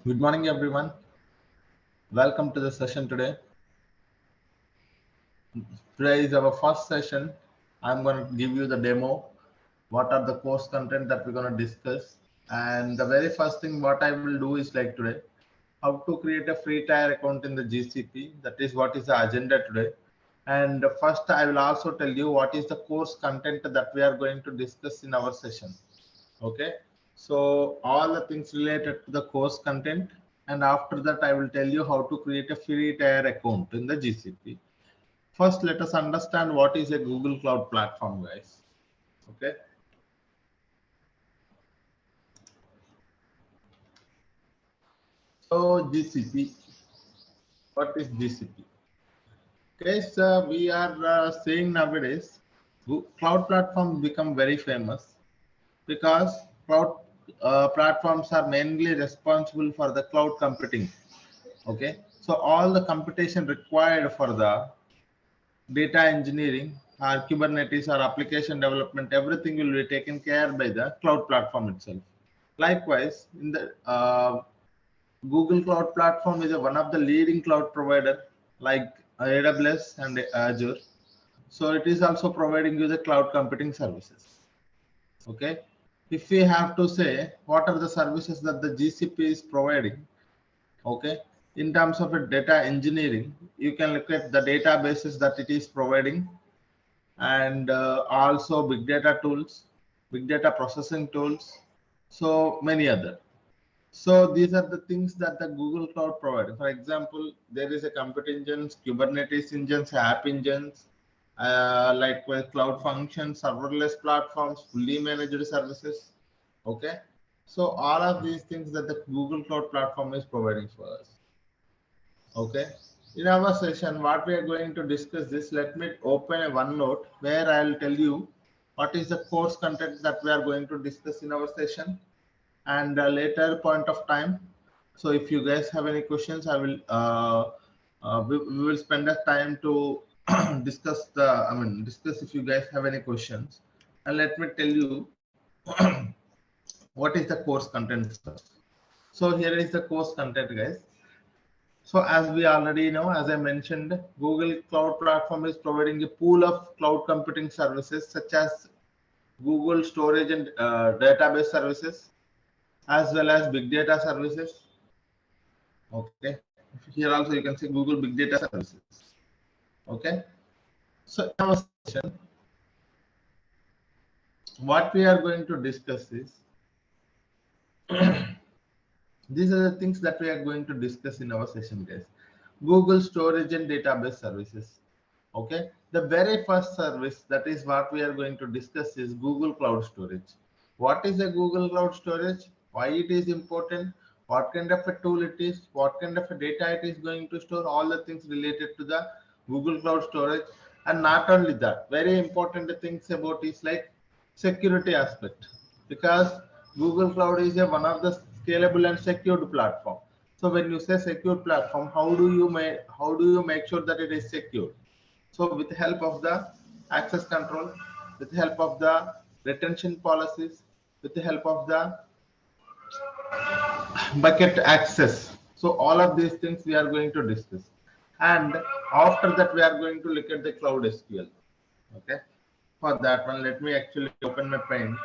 Good morning, everyone. Welcome to the session today. Today is our first session. I'm going to give you the demo. What are the course content that we're going to discuss? And the very first thing what I will do is like today, how to create a free tier account in the GCP. That is what is the agenda today. And first, I will also tell you what is the course content that we are going to discuss in our session. Okay, so all the things related to the course content, and after that I will tell you how to create a free tier account in the GCP. First, let us understand what is a Google Cloud Platform, guys. Okay, so GCP, what is GCP? Okay, so we are seeing nowadays cloud platforms become very famous because cloud platforms are mainly responsible for the cloud computing. Okay, so all the computation required for the data engineering or Kubernetes or application development, everything will be taken care by the cloud platform itself. Likewise, in the Google Cloud Platform is one of the leading cloud provider like AWS and Azure. So it is also providing you the cloud computing services. Okay. If we have to say what are the services that the GCP is providing, okay, in terms of a data engineering, you can look at the databases that it is providing, and also big data tools, big data processing tools, so many other. So these are the things that the Google Cloud provides. For example, there is a compute engines, Kubernetes engines, app engines, like with cloud functions, serverless platforms, fully managed services. Okay, so all of these things that the Google Cloud platform is providing for us. Okay. In our session, what we are going to discuss this, let me open a OneNote where I'll tell you what is the course content that we are going to discuss in our session and a later point of time. So if you guys have any questions, I will we will spend the time to discuss discuss if you guys have any questions. And let me tell you what is the course content first. So here is the course content, guys. So as we already know, as I mentioned, Google Cloud Platform is providing a pool of cloud computing services such as Google Storage and database services, as well as big data services. Okay. Here also you can see Google Big Data Services. Okay. So in our session, what we are going to discuss is these are the things that we are going to discuss in our session, guys. Google Storage and Database Services. Okay, the very first service that is what we are going to discuss is Google Cloud Storage. What is a Google Cloud Storage? Why it is important? What kind of a tool it is? What kind of a data it is going to store? All the things related to the Google Cloud Storage. And not only that, very important things about is like security aspect, because Google Cloud is one of the scalable and secured platform. So when you say secure platform, how do you make sure that it is secure? So with the help of the access control, with the help of the retention policies, with the help of the bucket access. So all of these things we are going to discuss. And after that, we are going to look at the cloud SQL. Okay. For that one, let me actually open my pen.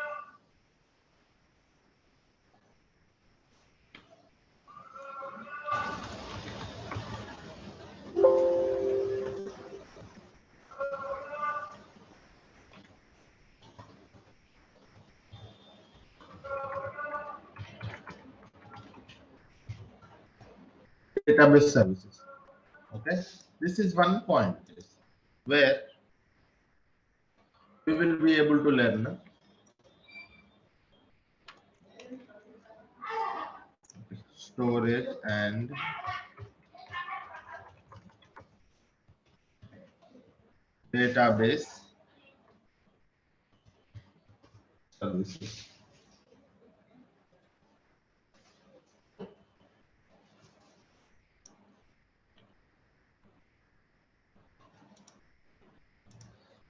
Database services. Okay. This is one point where we will be able to learn storage and database services.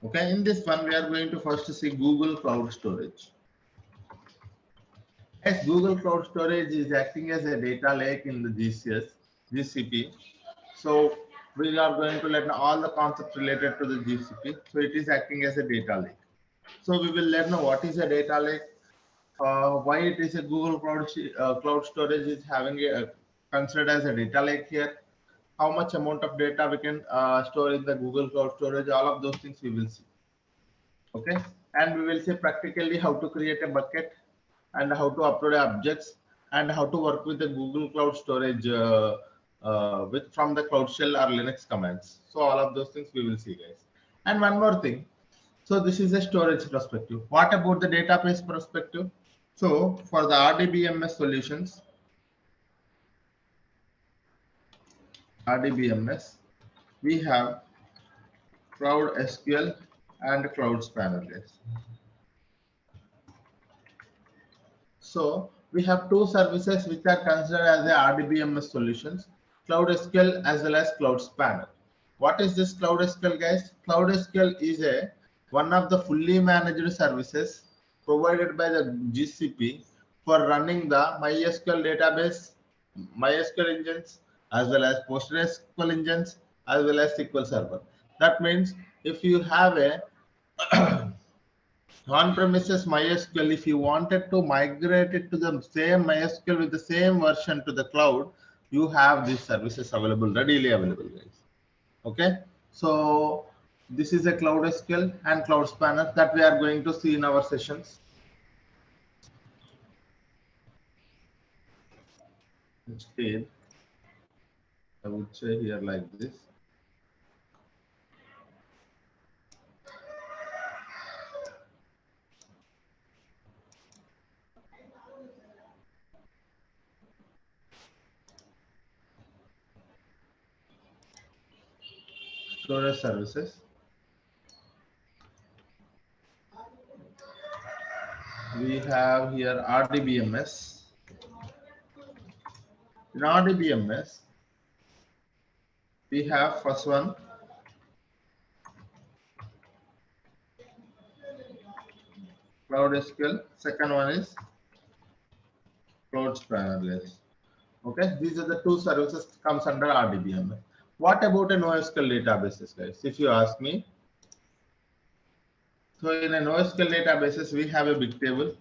Okay, in this one, we are going to first see Google Cloud Storage. Yes, Google Cloud Storage is acting as a data lake in the GCP. So we are going to learn all the concepts related to the GCP. So it is acting as a data lake. So we will learn what is a data lake, why it is a Google Cloud Storage is having a considered as a data lake here, how much amount of data we can store in the Google Cloud Storage, all of those things we will see. Okay, and we will see practically how to create a bucket and how to upload objects and how to work with the Google Cloud Storage with from the Cloud Shell or Linux commands. So all of those things we will see, guys. And one more thing. So this is a storage perspective. What about the database perspective? So for the RDBMS solutions, RDBMS, we have Cloud SQL and Cloud Spanner, guys. So we have two services which are considered as the RDBMS solutions, Cloud SQL as well as Cloud Spanner. What is this Cloud SQL, guys? Cloud SQL is one of the fully managed services provided by the GCP for running the MySQL database, MySQL engines, as well as PostgreSQL engines, as well as SQL Server. That means if you have a on-premises MySQL, if you wanted to migrate it to the same MySQL with the same version to the cloud, you have these services available, readily available, guys. Okay, so this is a Cloud SQL and Cloud Spanner that we are going to see in our sessions. Instead, I would say here like this. Storage services. We have here RDBMS. In RDBMS, we have first one Cloud SQL. Second one is Cloud Spanner. Okay, these are the two services comes under RDBMS. What about a NoSQL databases, guys? If you ask me, so in a NoSQL databases, we have a big table.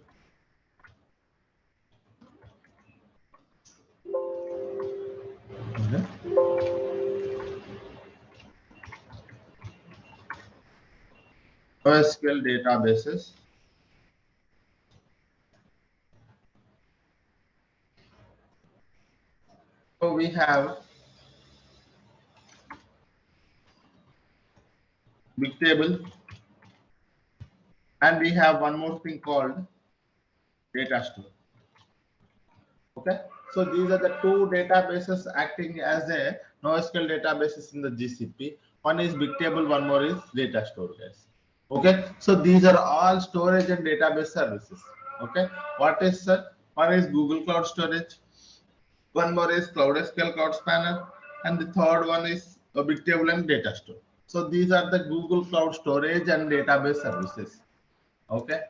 NoSQL databases. So we have big table, and we have one more thing called data store. Okay, so these are the two databases acting as a NoSQL databases in the GCP. One is big table, one more is data store, guys. Okay, so these are all storage and database services. Okay, what is one is Google Cloud Storage, one more is Cloud SQL, Cloud Spanner, and the third one is a big table and data store. So these are the Google Cloud Storage and database services. Okay.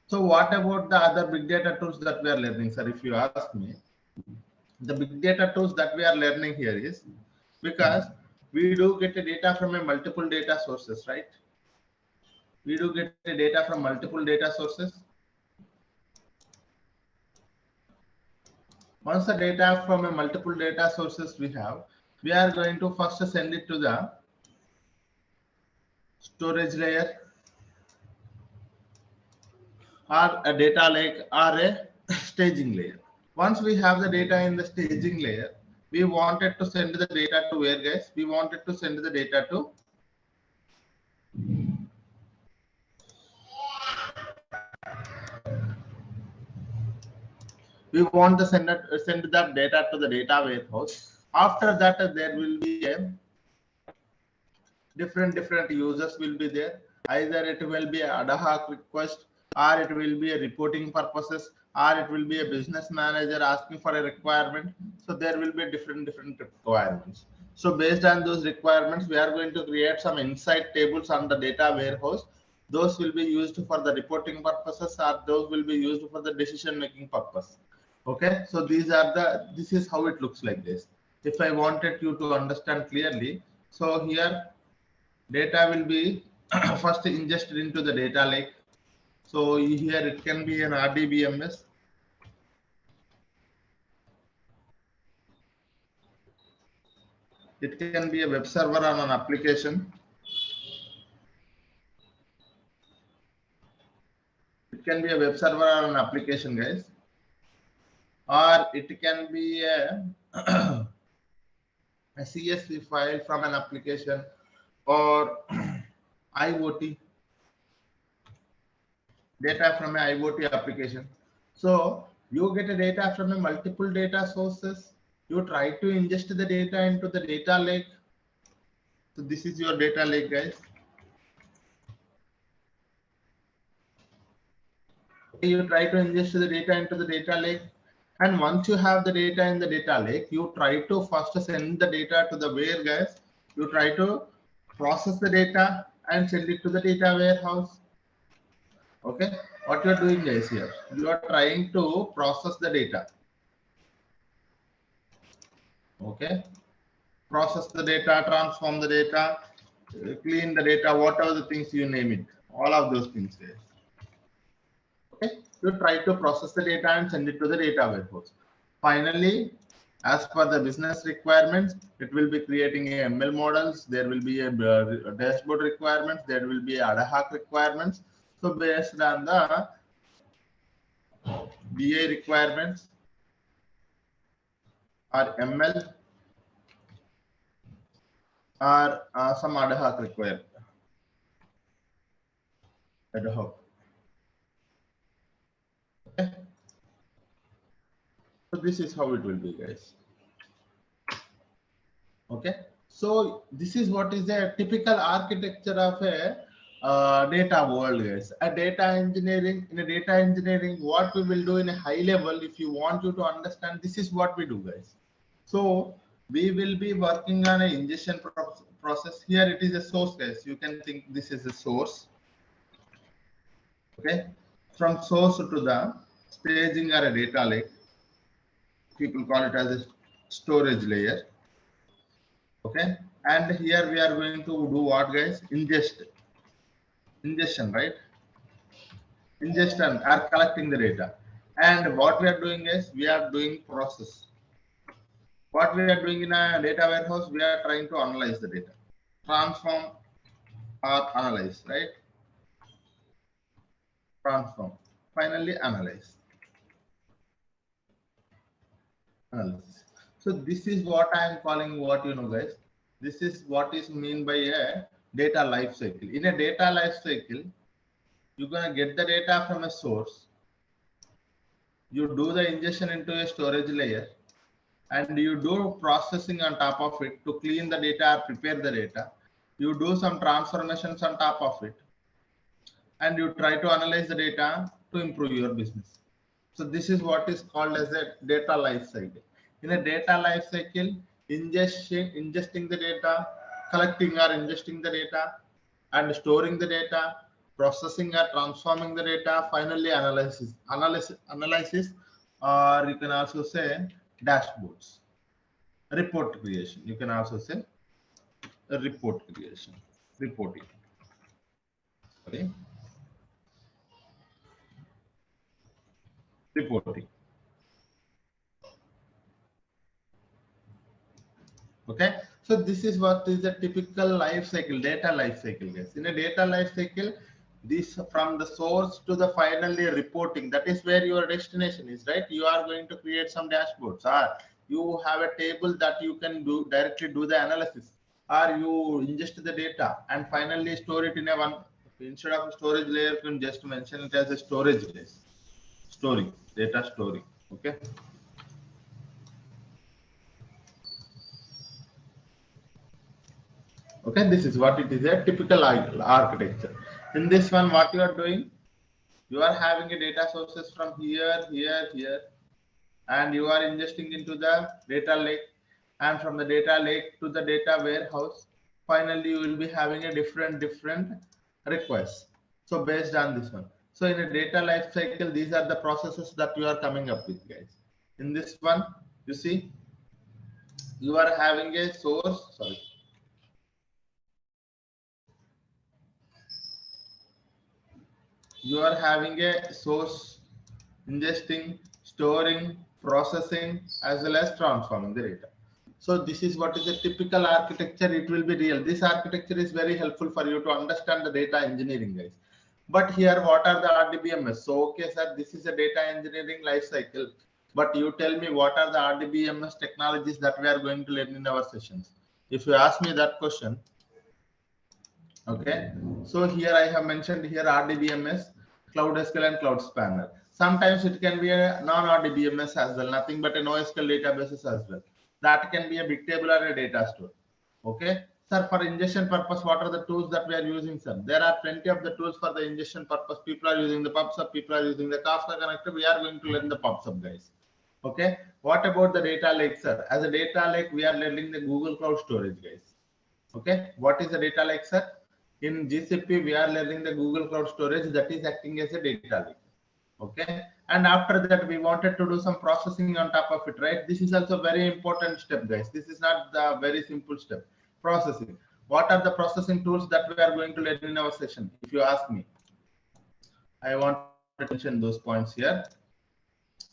So what about the other big data tools that we are learning, sir? If you ask me, the big data tools that we are learning here is because we do get the data from a multiple data sources, right? We do get the data from multiple data sources. Once the data from a multiple data sources we have, we are going to first send it to the storage layer or a data lake or a staging layer. Once we have the data in the staging layer, we wanted to send the data to where, guys? We wanted to send the data to send that data to the data warehouse. After that, there will be a different users will be there. Either it will be an ad hoc request, or it will be a reporting purposes, or it will be a business manager asking for a requirement. So there will be different requirements. So based on those requirements, we are going to create some insight tables on the data warehouse those will be used for the reporting purposes, or those will be used for the decision making purpose. Okay, so this is how it looks like this. If I wanted you to understand clearly, so here data will be first ingested into the data lake. So here it can be an RDBMS. It can be a web server on an application. It can be a web server or an application, guys. Or it can be a, a CSV file from an application, or IoT data from an IoT application. So you get a data from a multiple data sources. You try to ingest the data into the data lake. So this is your data lake, guys. You try to ingest the data into the data lake, and once you have the data in the data lake, you try to first send the data to the where, guys. You try to process the data and send it to the data warehouse. Okay, what you are doing, guys, here you are trying to process the data. Okay, process the data, transform the data, clean the data, whatever the things you name it, all of those things, guys. Okay, you try to process the data and send it to the data warehouse. Finally, as per the business requirements, it will be creating a ML models. There will be a dashboard requirements. There will be ad hoc requirements. So based on the BA requirements or ML or some ad hoc requirement. Ad hoc. Okay. So this is how it will be, guys. Okay, so this is what is a typical architecture of a data world, guys. A data engineering, in a data engineering, what we will do in a high level, if you want you to understand, this is what we do, guys. So we will be working on an ingestion process. Here it is a source, guys. You can think this is a source. Okay, from source to the staging or a data lake. People call it as a storage layer. Okay, and here we are going to do what, guys? Ingestion, right? Ingestion are collecting the data, and what we are doing is we are doing process. What we are doing in a data warehouse, we are trying to analyze the data, transform or analyze, right? Transform, finally analyze. Analysis. So this is what I am calling, what you know, guys. This is what is mean by a data life cycle. In a data life cycle, you're gonna get the data from a source. You do the ingestion into a storage layer, and you do processing on top of it to clean the data, prepare the data. You do some transformations on top of it, and you try to analyze the data to improve your business. So this is what is called as a data life cycle. In a data life cycle, ingesting the data, collecting or ingesting the data, and storing the data, processing or transforming the data, finally analysis, or you can also say dashboards, report creation. You can also say report creation, reporting. Okay, reporting. Okay, so this is what is the typical life cycle, data life cycle, guys. In a data life cycle, this from the source to the finally reporting, that is where your destination is, right? You are going to create some dashboards, or you have a table that you can do directly do the analysis, or you ingest the data and finally store it in a one, instead of a storage layer, you can just mention it as a storage layer, storing, data storing. Okay. Okay, this is what it is, a typical architecture. In this one, what you are doing, you are having a data sources from here, here, and you are ingesting into the data lake, and from the data lake to the data warehouse. Finally, you will be having a different requests. So based on this one. So in a data life cycle, these are the processes that you are coming up with, guys. In this one, you see, you are having a source, sorry. You are having a source, ingesting, storing, processing, as well as transforming the data. So this is what is a typical architecture. It will be real. This architecture is very helpful for you to understand the data engineering, guys. But here, what are the RDBMS? So, okay, sir, this is a data engineering life cycle. But you tell me, what are the RDBMS technologies that we are going to learn in our sessions? If you ask me that question, okay. So here I have mentioned here RDBMS, Cloud SQL and Cloud Spanner. Sometimes it can be a non-RDBMS as well, nothing but a NoSQL databases as well. That can be a big table or a data store. Okay. Sir, for ingestion purpose, what are the tools that we are using, sir? There are plenty of the tools for the ingestion purpose. People are using the PubSub, people are using the Kafka connector. We are going to learn the PubSub, guys. Okay. What about the data lake, sir? As a data lake, we are learning the Google Cloud Storage, guys. Okay. What is the data lake, sir? In GCP, we are learning the Google Cloud Storage that is acting as a data lake. Okay. And after that, we wanted to do some processing on top of it, right? This is also a very important step, guys. This is not the very simple step. Processing. What are the processing tools that we are going to learn in our session? If you ask me, I want to mention those points here.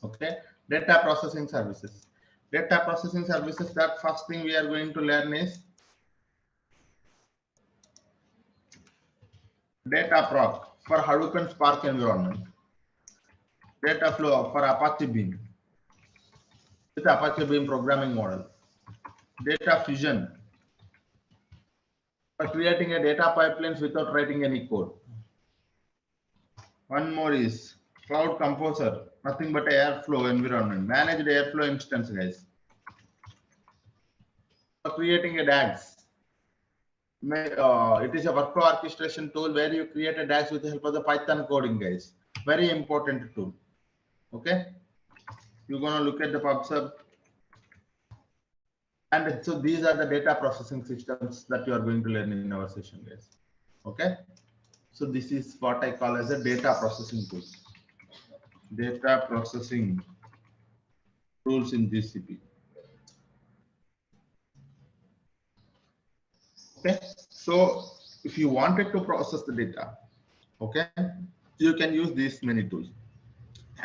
Okay. Data processing services. Data processing services, that first thing we are going to learn is data proc for Hadoop and Spark environment. Data flow for Apache Beam with Apache Beam programming model. Data fusion for creating a data pipelines without writing any code. One more is Cloud Composer, nothing but Airflow environment, managed Airflow instance, guys. For creating a DAGs. It is a workflow orchestration tool where you create a DAGs with the help of the Python coding, guys. Very important tool. Okay. You're going to look at the PubSub. And so these are the data processing systems that you are going to learn in our session, guys. Okay. So this is what I call as a data processing tool. Data processing tools in GCP. Okay. So if you wanted to process the data, okay, you can use these many tools.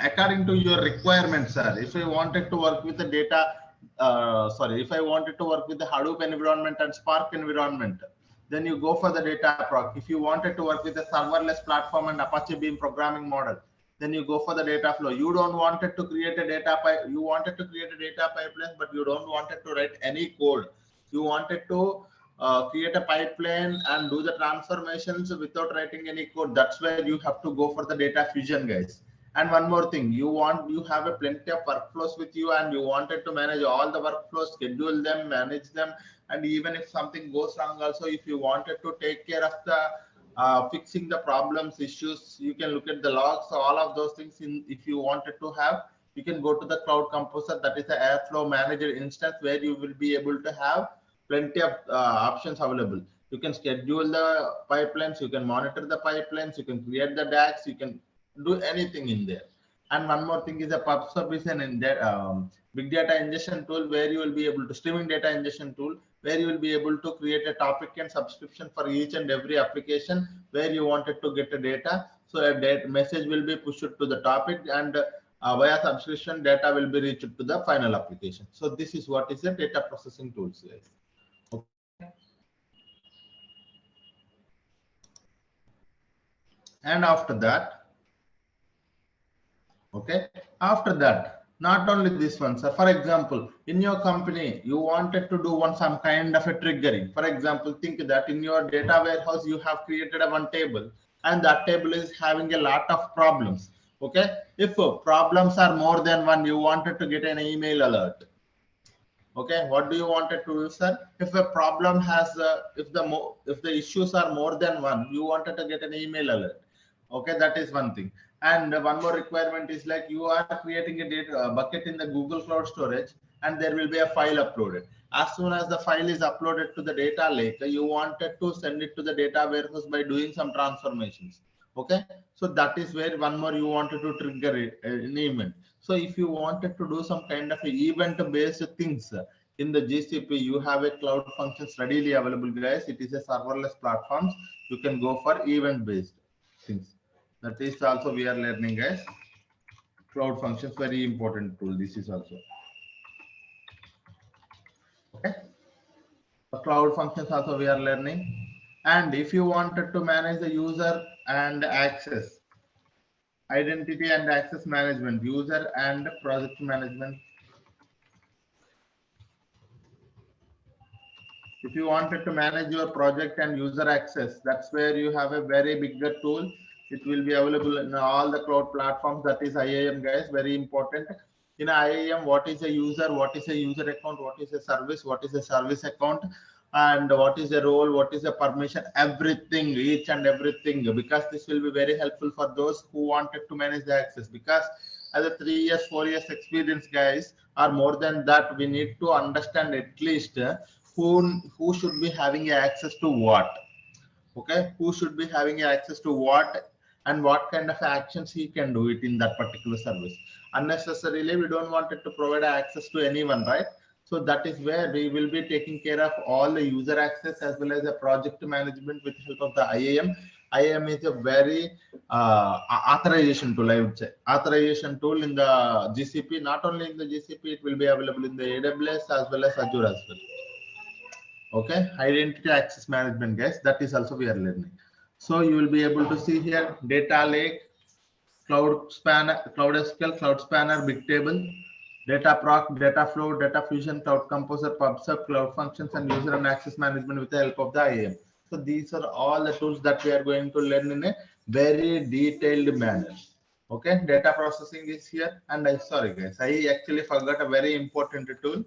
According to your requirements, sir, if I wanted to work with the data, if I wanted to work with the Hadoop environment and Spark environment, then you go for the data proc. If you wanted to work with a serverless platform and Apache Beam programming model, then you go for the data flow. You don't want it to create a data pipe. You wanted to create a data pipeline, but you don't want it to write any code. You wanted to create a pipeline and do the transformations without writing any code. That's where you have to go for the data fusion, guys. And one more thing, you have a plenty of workflows with you and you wanted to manage all the workflows, schedule them, manage them. And even if something goes wrong, also, if you wanted to take care of the fixing the problems, issues, you can look at the logs, all of those things. If you wanted to have, you can go to the Cloud Composer, that is the Airflow manager instance where you will be able to have plenty of options available. You can schedule the pipelines, you can monitor the pipelines, you can create the DAGs, you can do anything in there. And one more thing is a PubSub is an big data ingestion tool where you will be able to streaming data ingestion tool where you will be able to create a topic and subscription for each and every application where you wanted to get the data. So a message will be pushed to the topic and via subscription data will be reached to the final application. So this is what is the data processing tools, guys. Okay. And after that, okay, after that, not only this one, sir. For example, in your company, you wanted to do some kind of a triggering. For example, think that in your data warehouse, you have created one table and that table is having a lot of problems. Okay. If problems are more than one, you wanted to get an email alert. Okay. What do you wanted to do, sir? If a problem has, if the issues are more than one, you wanted to get an email alert. Okay. That is one thing. And one more requirement is like you are creating a data bucket in the Google Cloud Storage and there will be a file uploaded. As soon as the file is uploaded to the data lake, you wanted to send it to the data warehouse by doing some transformations. Okay, so that is where one more you wanted to trigger an event. So if you wanted to do some kind of event based things in the GCP, you have a cloud functions readily available, guys. It is a serverless platforms. You can go for event based things. That is also we are learning, guys. Cloud functions very important tool. This is also okay. The cloud functions also we are learning. And if you wanted to manage the user and access, identity and access management, user and project management. If you wanted to manage your project and user access, that's where you have a very bigger tool. It will be available in all the cloud platforms. That is IAM, guys, very important. In IAM, what is a user, what is a user account, what is a service, what is a service account, and what is the role, what is the permission, everything, each and everything, because this will be very helpful for those who wanted to manage the access. Because as a 3 years, 4 years experience, guys, or more than that, we need to understand at least who should be having access to what. Okay, who should be having access to what, and what kind of actions he can do it in that particular service. Unnecessarily we don't want it to provide access to anyone, right? So that is where we will be taking care of all the user access as well as the project management with help of the IAM. IAM is a very authorization tool, I would say. Authorization tool in the GCP. Not only in the GCP, it will be available in the AWS as well as Azure as well. Okay, identity access management, guys, that is also we are learning. So you will be able to see here data lake, cloud spanner, cloud SQL, cloud spanner, bigtable, data proc, data flow, data fusion, cloud composer, pubsub, cloud functions, and user and access management with the help of the IAM. So these are all the tools that we are going to learn in a very detailed manner. Okay, data processing is here. And I sorry guys, I actually forgot a very important tool,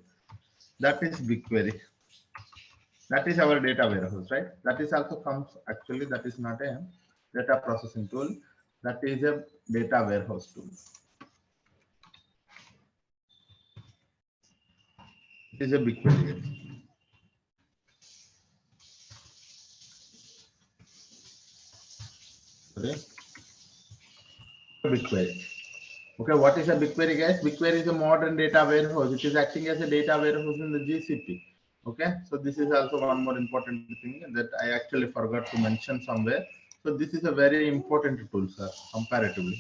that is BigQuery. That is our data warehouse, right? That is also comes, actually that is not a data processing tool, that is a data warehouse tool. It is a BigQuery. Okay, BigQuery. Okay, what is a BigQuery, guys? BigQuery is a modern data warehouse. It is acting as a data warehouse in the GCP. Okay, so this is also one more important thing that I actually forgot to mention somewhere. So this is a very important tool, sir, comparatively.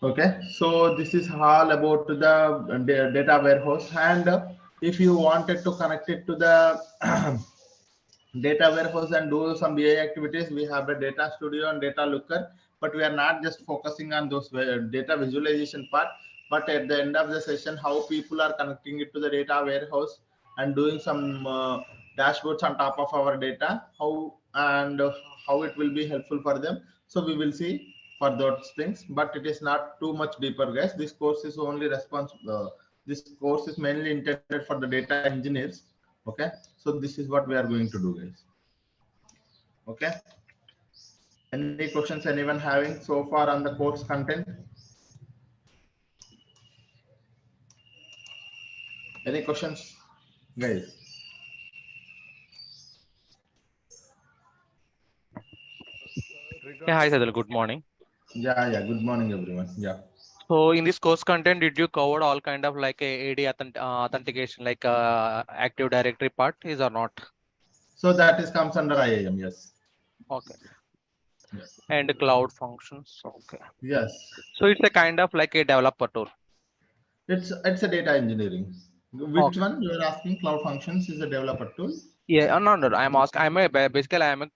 Okay, so this is all about the data warehouse, and if you wanted to connect it to the data warehouse and do some BI activities, we have a data studio and data looker, but we are not just focusing on those data visualization part, but at the end of the session, how people are connecting it to the data warehouse and doing some dashboards on top of our data, how and how it will be helpful for them. So we will see for those things, but it is not too much deeper, guys. This course is only responsible. This course is mainly intended for the data engineers. Okay, so this is what we are going to do, guys. Okay, any questions anyone having so far on the course content? Any questions, guys? Yeah, hi Sadhul, good morning. Yeah, good morning everyone. Yeah, So in this course content, did you cover all kind of like a AD authentication, like Active Directory part is or not? so that is comes under IAM. Yes. Okay. Yes. And cloud functions. Okay. Yes, So it's a kind of like a developer tool. it's a data engineering. Which Okay. one you are asking? Cloud functions is a developer tool. Yeah, no. I'm asking. Basically I'm a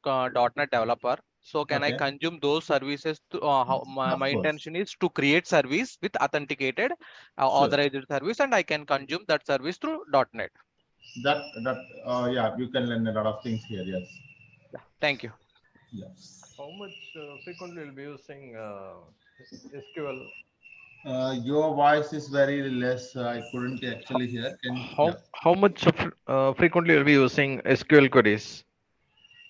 .NET developer. So can I Okay, consume those services to how of my course. intention is to create service with authenticated Sure. authorized service, and I can consume that service through .NET. That yeah, you can learn a lot of things here. Yes. Yeah. Thank you. Yes. How much frequently will be using SQL? Your voice is very less. I couldn't actually hear. Can yeah. How much frequently will be using SQL queries?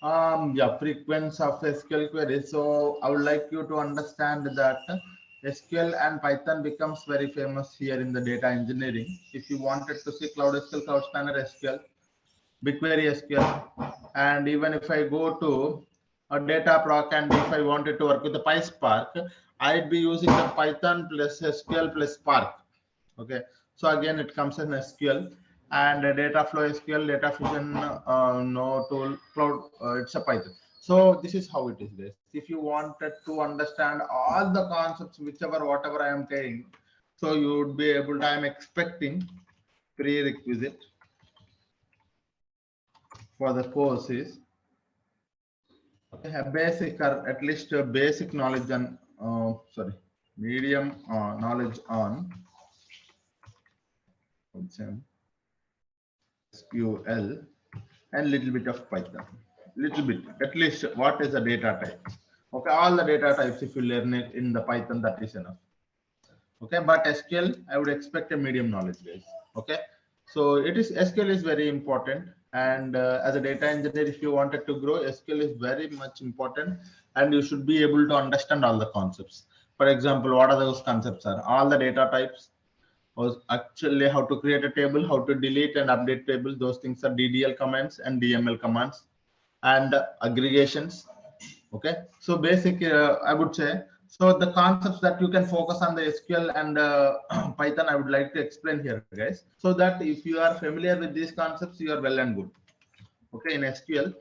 Yeah, frequency of SQL queries. So I would like you to understand that SQL and Python becomes very famous here in the data engineering. If you wanted to see Cloud SQL, Cloud Spanner SQL, BigQuery SQL, and even if I go to a data proc and if I wanted to work with the PySpark, I'd be using the Python plus SQL plus Spark. Okay, so again it comes in SQL and data flow SQL, data fusion, no tool, cloud, it's a Python. So this is how it is, guys. If you wanted to understand all the concepts, whichever, whatever I am saying, so you would be able to, I am expecting prerequisite for the course is a basic or at least a basic knowledge on, medium knowledge on SQL and little bit of Python. Little bit, at least what is the data type? Okay, all the data types, if you learn it in the Python, that is enough. Okay, but SQL, I would expect a medium knowledge, guys. Okay, so it is, SQL is very important. And as a data engineer, if you wanted to grow, SQL is very much important. And you should be able to understand all the concepts. For example, what are those concepts are? All the data types, was actually how to create a table, how to delete and update table. Those things are DDL commands and DML commands and aggregations. Okay, so basic, I would say. So the concepts that you can focus on the SQL and Python, I would like to explain here, guys, so that if you are familiar with these concepts, you are well and good. Okay, in SQL.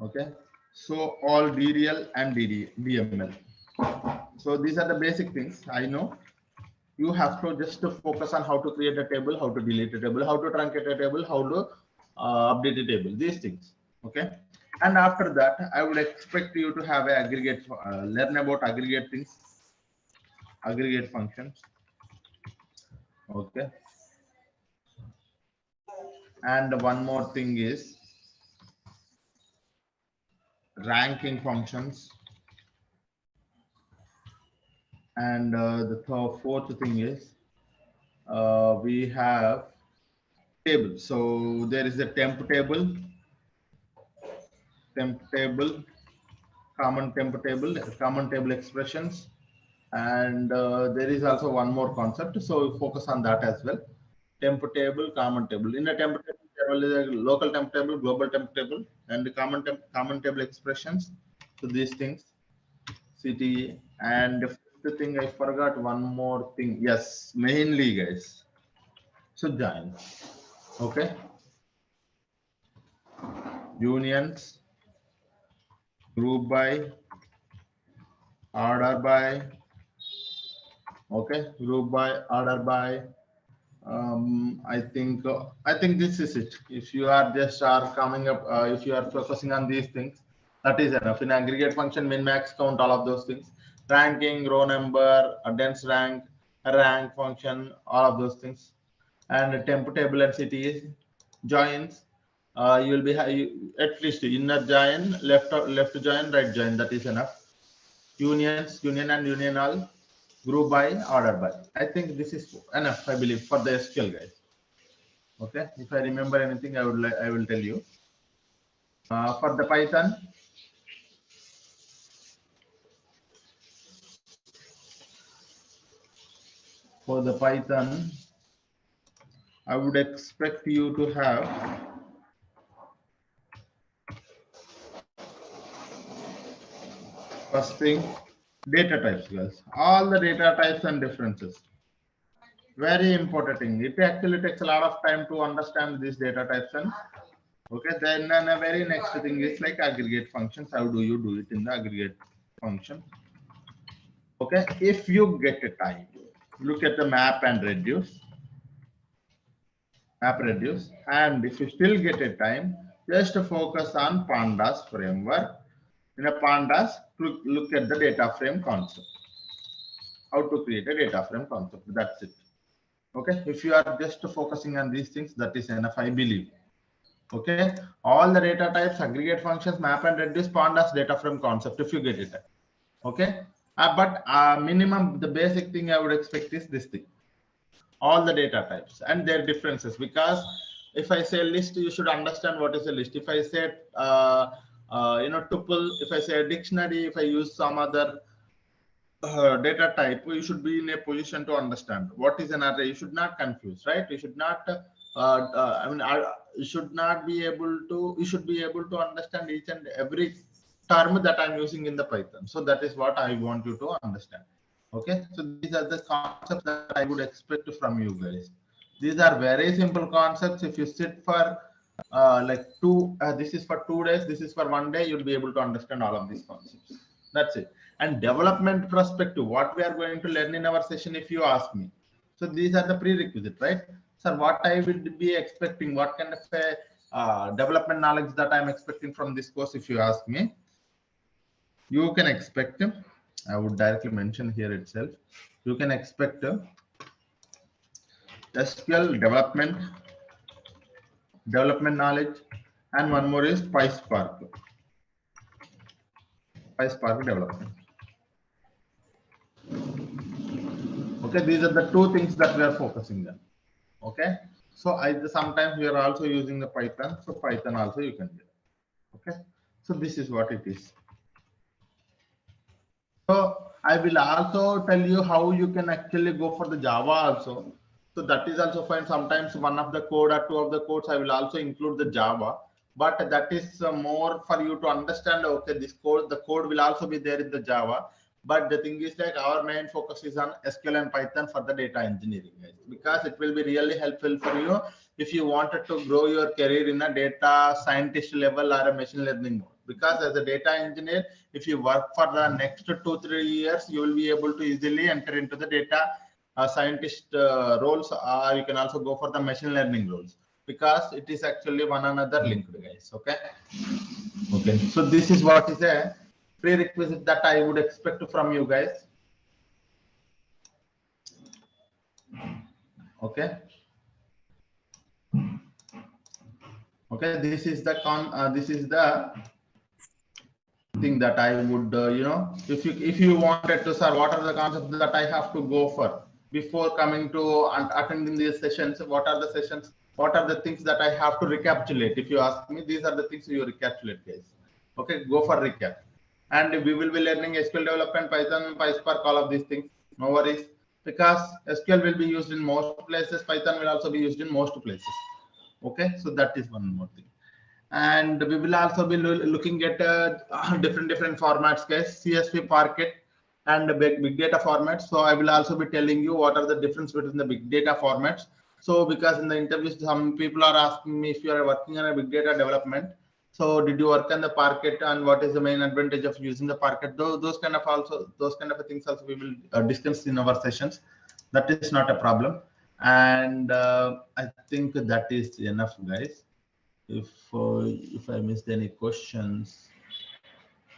Okay, so all DDL and DML. So these are the basic things. I know you have to just to focus on how to create a table, how to delete a table, how to truncate a table, how to update a table, these things. Okay, and after that I would expect you to have a aggregate, learn about aggregate things, aggregate functions. Okay, and one more thing is ranking functions, and the fourth thing is we have table. So there is a temp table, common table expressions, and there is also one more concept, so we focus on that as well. Temp table, common table. In a temp table, there is a local temp table, global temp table, and the common table expressions. So these things, CTE. And the fifth thing, I forgot one more thing. Yes, mainly, guys. So join. Okay, unions, group by, order by. Okay, group by, order by. I think this is it. If you are just are coming up, if you are focusing on these things, that is enough. In aggregate function, min, max, count, all of those things. Ranking, row number, a dense rank, a rank function, all of those things. And temp table and CTE joins. You will be at least inner join, left join, right join. That is enough. Unions, union and union all. Group by, order by. I think this is enough, I believe, for the SQL, guys. Okay, if I remember anything, I will tell you. For the Python, I would expect you to have first thing, data types, guys. All the data types and differences. Very important thing. It actually takes a lot of time to understand these data types. And okay, then the very next thing is like aggregate functions. How do you do it in the aggregate function? Okay, if you get a time, look at the map and reduce. And if you still get a time, just focus on pandas framework. In a pandas, look at the data frame concept. How to create a data frame concept. That's it. Okay, if you are just focusing on these things, that is enough, I believe. Okay, all the data types, aggregate functions, map and reduce, pandas, data frame concept, if you get it. Okay, but minimum, the basic thing I would expect is this thing, all the data types and their differences. Because if I say list, you should understand what is a list. If I say tuple, if I say a dictionary, if I use some other data type, you should be in a position to understand what is an array. You should not confuse, right? You should not, you should not be able to, you should be able to understand each and every term that I'm using in the Python. So that is what I want you to understand. Okay, so these are the concepts that I would expect from you guys. These are very simple concepts. If you sit for this is for 2 days, this is for 1 day, you'll be able to understand all of these concepts. That's it. And development perspective, what we are going to learn in our session, if you ask me. So these are the prerequisite, right? So what I would be expecting, what kind of a development knowledge that I'm expecting from this course, if you ask me, you can expect, I would directly mention here itself, you can expect SQL development knowledge, and one more is PySpark development. Okay, these are the two things that we are focusing on. Okay, so sometimes we are also using the Python, so Python also you can get. Okay, so this is what it is. So I will also tell you how you can actually go for the Java also. So that is also fine. Sometimes one of the code or two of the codes I will also include the Java, but that is more for you to understand. Okay, this code, the code will also be there in the Java. But the thing is, like, our main focus is on SQL and Python for the data engineering, guys, because it will be really helpful for you if you wanted to grow your career in a data scientist level or a machine learning mode. Because as a data engineer, if you work for the next 2-3 years, you will be able to easily enter into the data scientist roles, or you can also go for the machine learning roles, because it is actually one another linked, guys. Okay, so this is what is a prerequisite that I would expect from you guys. Okay, this is the thing that I would, if you wanted to, sir, what are the concepts that I have to go for before coming to and attending these sessions? What are the sessions? What are the things that I have to recapitulate? If you ask me, these are the things you recapitulate, guys. Okay, go for recap. And we will be learning SQL development, Python, PySpark, all of these things. No worries, because SQL will be used in most places. Python will also be used in most places. Okay, so that is one more thing. And we will also be looking at different formats, guys, CSV, Parquet, and big data formats. So I will also be telling you what are the difference between the big data formats. So because in the interviews, some people are asking me if you are working on a big data development, so did you work on the Parquet, and what is the main advantage of using the Parquet? Those kind of things also we will discuss in our sessions. That is not a problem. And I think that is enough, guys. If I missed any questions,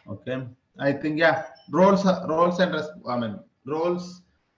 okay, I think, yeah, roles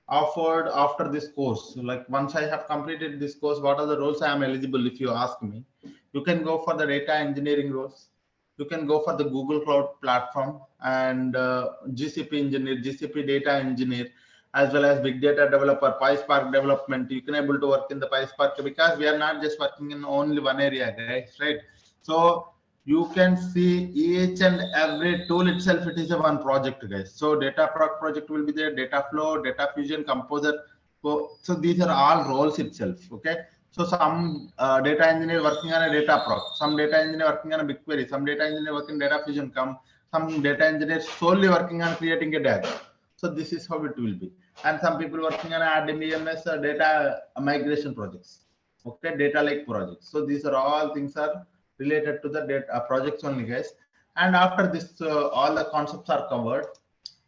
offered after this course. Like, once I have completed this course, what are the roles I am eligible? If you ask me, you can go for the data engineering roles, you can go for the Google Cloud Platform and GCP engineer, GCP data engineer, as well as big data developer, PySpark development. You can able to work in the PySpark, because we are not just working in only one area, guys, right? So you can see each and every tool itself, it is a one project, guys. So data project will be there, data flow, data fusion, composer. So these are all roles itself. Okay, so some data engineer working on a data proc, some data engineer working on a BigQuery, some data engineer working data fusion, some data engineer solely working on creating a data. So this is how it will be. And some people working on RDBMS data migration projects. Okay, data lake projects. So these are all things are related to the data projects only, guys. And after this, all the concepts are covered.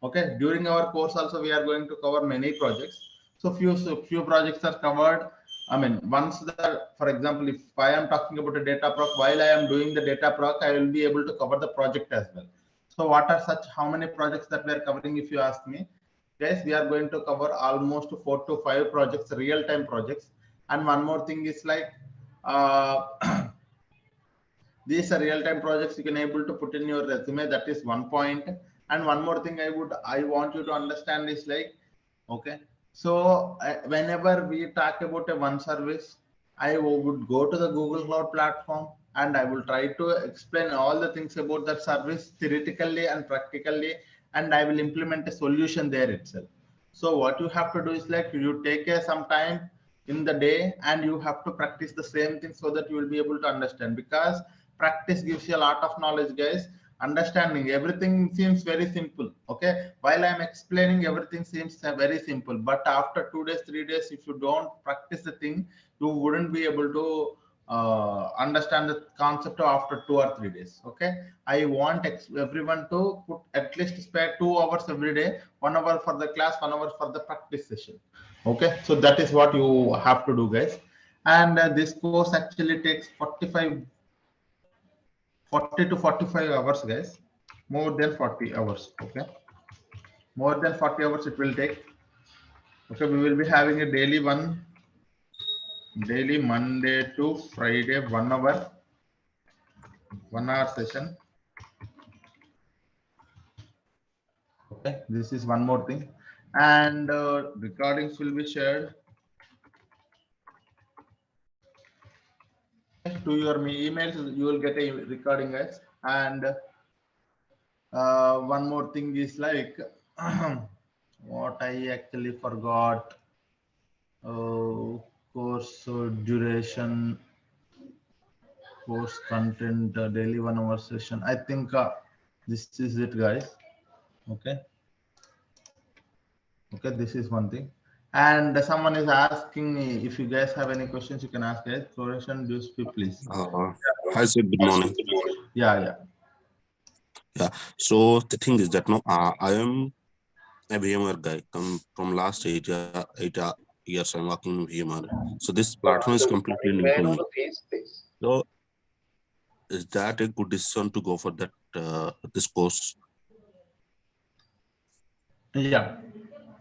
Okay, during our course also we are going to cover many projects. So few projects are covered. I mean, once for example, if I am talking about a data proc, while I am doing the data proc, I will be able to cover the project as well. So what are how many projects that we are covering? If you ask me, guys, we are going to cover almost 4 to 5 projects, real-time projects. And one more thing is like, these are real-time projects you can able to put in your resume. That is one point. And one more thing I want you to understand is like, okay, so whenever we talk about a one service, I would go to the Google Cloud Platform and I will try to explain all the things about that service theoretically and practically, and I will implement a solution there itself. So what you have to do is like you take some time in the day and you have to practice the same thing so that you will be able to understand, because practice gives you a lot of knowledge, guys. Understanding everything seems very simple. Okay, while I'm explaining, everything seems very simple, but after 2 days, 3 days, if you don't practice the thing, you wouldn't be able to understand the concept after 2 or 3 days. Okay, I want everyone to put at least spare 2 hours every day, 1 hour for the class, 1 hour for the practice session. Okay, so that is what you have to do, guys. And this course actually takes 40 to 45 hours, guys. More than 40 hours. Okay, more than 40 hours it will take. Okay, we will be having a daily Monday to Friday, 1 hour session. Okay, this is one more thing, and recordings will be shared to your emails. You will get a recording, guys. And one more thing is like what I actually forgot. Course duration, course content, daily 1 hour session. I think this is it, guys. Okay. Okay, this is one thing. And someone is asking me if you guys have any questions, you can ask, guys. Floration, do speak, please. Hi, sir. Good morning. Yeah. So the thing is that no, I am a VMware guy. Come from last 8 years, I'm working in VMware. So this platform is completely new to me. So is that a good decision to go for that this course? Yeah,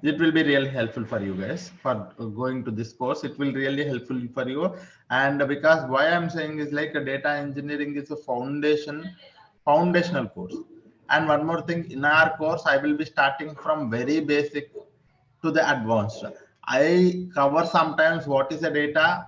it will be really helpful for you guys for going to this course. It will really helpful for you. And because why I'm saying is like a data engineering is a foundational course. And one more thing, in our course, I will be starting from very basic to the advanced. I cover sometimes what is a data.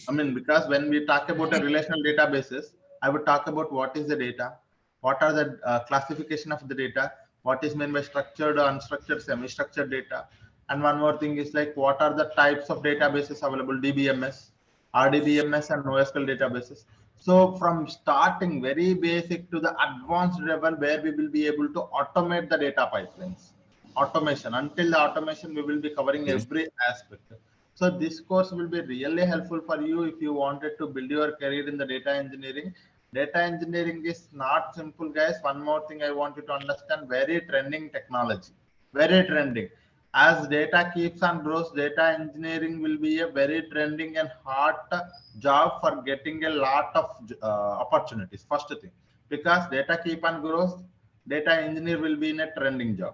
Because when we talk about a relational databases, I would talk about what is the data, what are the classification of the data, what is meant by structured, unstructured, semi-structured data. And one more thing is like what are the types of databases available, DBMS, RDBMS, and NoSQL databases. So from starting very basic to the advanced level where we will be able to automate the data pipelines. Automation, until the automation we will be covering every aspect. So this course will be really helpful for you if you wanted to build your career in the data engineering. Data engineering is not simple, guys. One more thing I want you to understand, very trending technology, very trending. As data keeps on grows, data engineering will be a very trending and hot job for getting a lot of opportunities. First thing, because data keep on grows, data engineer will be in a trending job.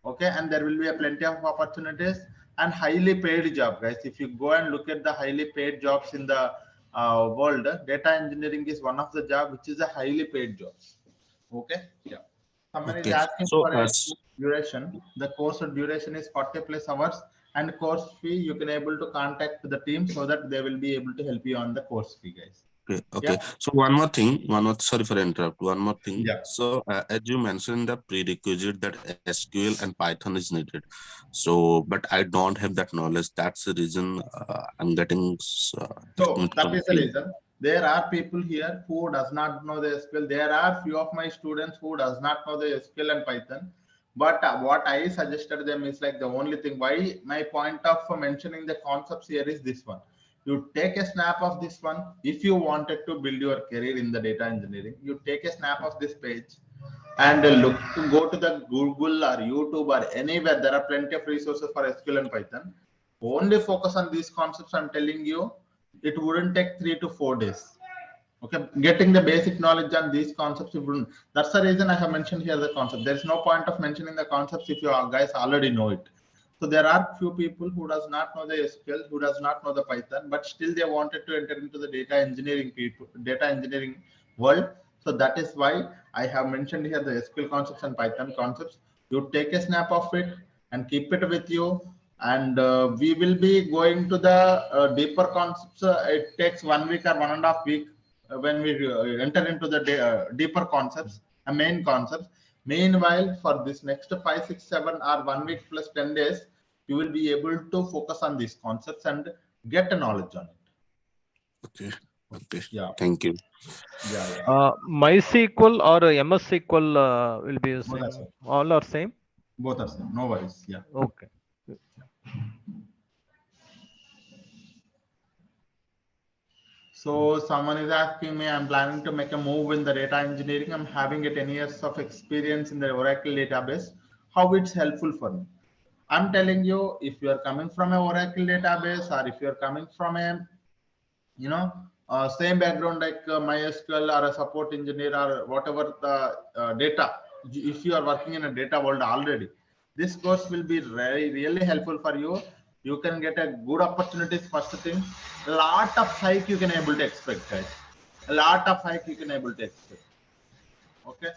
Okay, and there will be a plenty of opportunities and highly paid job, guys. If you go and look at the highly paid jobs in the world, data engineering is one of the job which is a highly paid job. Okay, yeah. Someone is asking So for a duration. The course duration is 40 plus hours, and course fee you can able to contact the team so that they will be able to help you on the course fee, guys. Okay. Yeah. So one more thing, sorry for interrupt. One more thing. Yeah. So as you mentioned, the prerequisite that SQL and Python is needed. So, but I don't have that knowledge. That's the reason I'm getting. So that is the reason. There are people here who does not know the SQL. There are few of my students who does not know the SQL and Python. But what I suggested them is like the only thing. Why my point of mentioning the concepts here is this one. You take a snap of this one. If you wanted to build your career in the data engineering, you take a snap of this page and look to go to the Google or YouTube or anywhere. There are plenty of resources for SQL and Python. Only focus on these concepts. I'm telling you, it wouldn't take 3 to 4 days. Okay, getting the basic knowledge on these concepts, it wouldn't. That's the reason I have mentioned here the concept. There is no point of mentioning the concepts if you guys already know it. So there are few people who does not know the SQL, who does not know the Python, but still they wanted to enter into the data engineering world. So that is why I have mentioned here the SQL concepts and Python concepts. You take a snap of it and keep it with you. And we will be going to the deeper concepts. It takes 1 week or 1.5 weeks when we enter into the deeper concepts, main concepts. Meanwhile, for this next 5, 6, 7 or 1 week plus 10 days, you will be able to focus on these concepts and get a knowledge on it. Okay. Okay. Yeah. Thank you. Yeah. MySQL or MS SQL will be the Both are same. same. All are same. Both are same. No worries. Yeah. Okay. So someone is asking me, I'm planning to make a move in the data engineering. I'm having a 10 years of experience in the Oracle database. How it's helpful for me? I'm telling you, if you are coming from a Oracle database or if you are coming from a, same background like MySQL or a support engineer or whatever the data, if you are working in a data world already, this course will be really helpful for you. You can get a good opportunities. First thing, a lot of hike you can able to expect, guys. A lot of hike you can able to expect. Okay.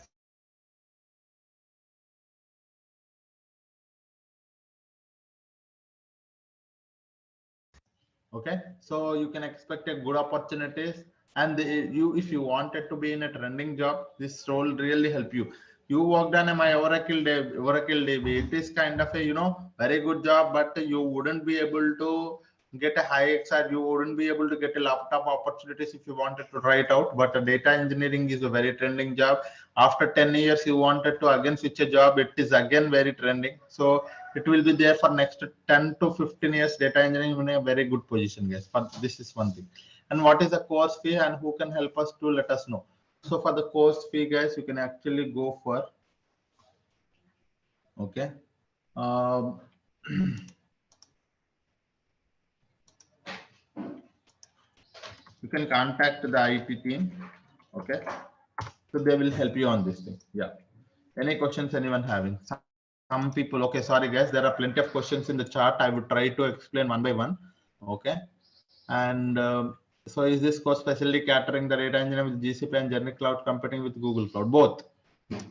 Okay, so you can expect a good opportunities, and you, if you wanted to be in a trending job, this role really help you. You worked on my Oracle DB. It is kind of a very good job, but you wouldn't be able to get a high XR. You wouldn't be able to get a laptop opportunities if you wanted to try it out. But data engineering is a very trending job. After 10 years, you wanted to again switch a job. It is again very trending. So it will be there for next 10 to 15 years. Data engineering in a very good position, guys. But this is one thing. And what is the course fee and who can help us to let us know? So for the course fee, guys, you can actually go for, okay, um, you can contact the IT team. Okay, so they will help you on this thing. Yeah. Any questions anyone having? Some people, okay, sorry guys, there are plenty of questions in the chat. I would try to explain one by one. Okay. And so is this course specially catering the data engineering with GCP and generic cloud computing with Google Cloud? Both.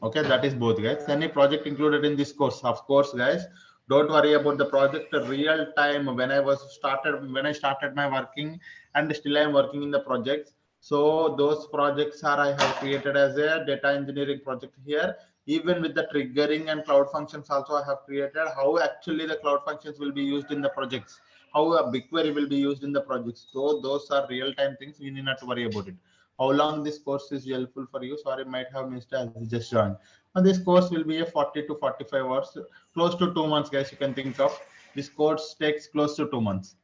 Okay, that is both, guys. Any project included in this course? Of course, guys. Don't worry about the project. Real time when I started my working, and still I am working in the projects. So those projects are I have created as a data engineering project here. Even with the triggering and cloud functions also I have created how actually the cloud functions will be used in the projects, how a BigQuery will be used in the projects. So those are real time things. You need not to worry about it. How long this course is helpful for you? Sorry, might have missed as you just joined. And this course will be a 40 to 45 hours, close to 2 months, guys. You can think of this course takes close to 2 months.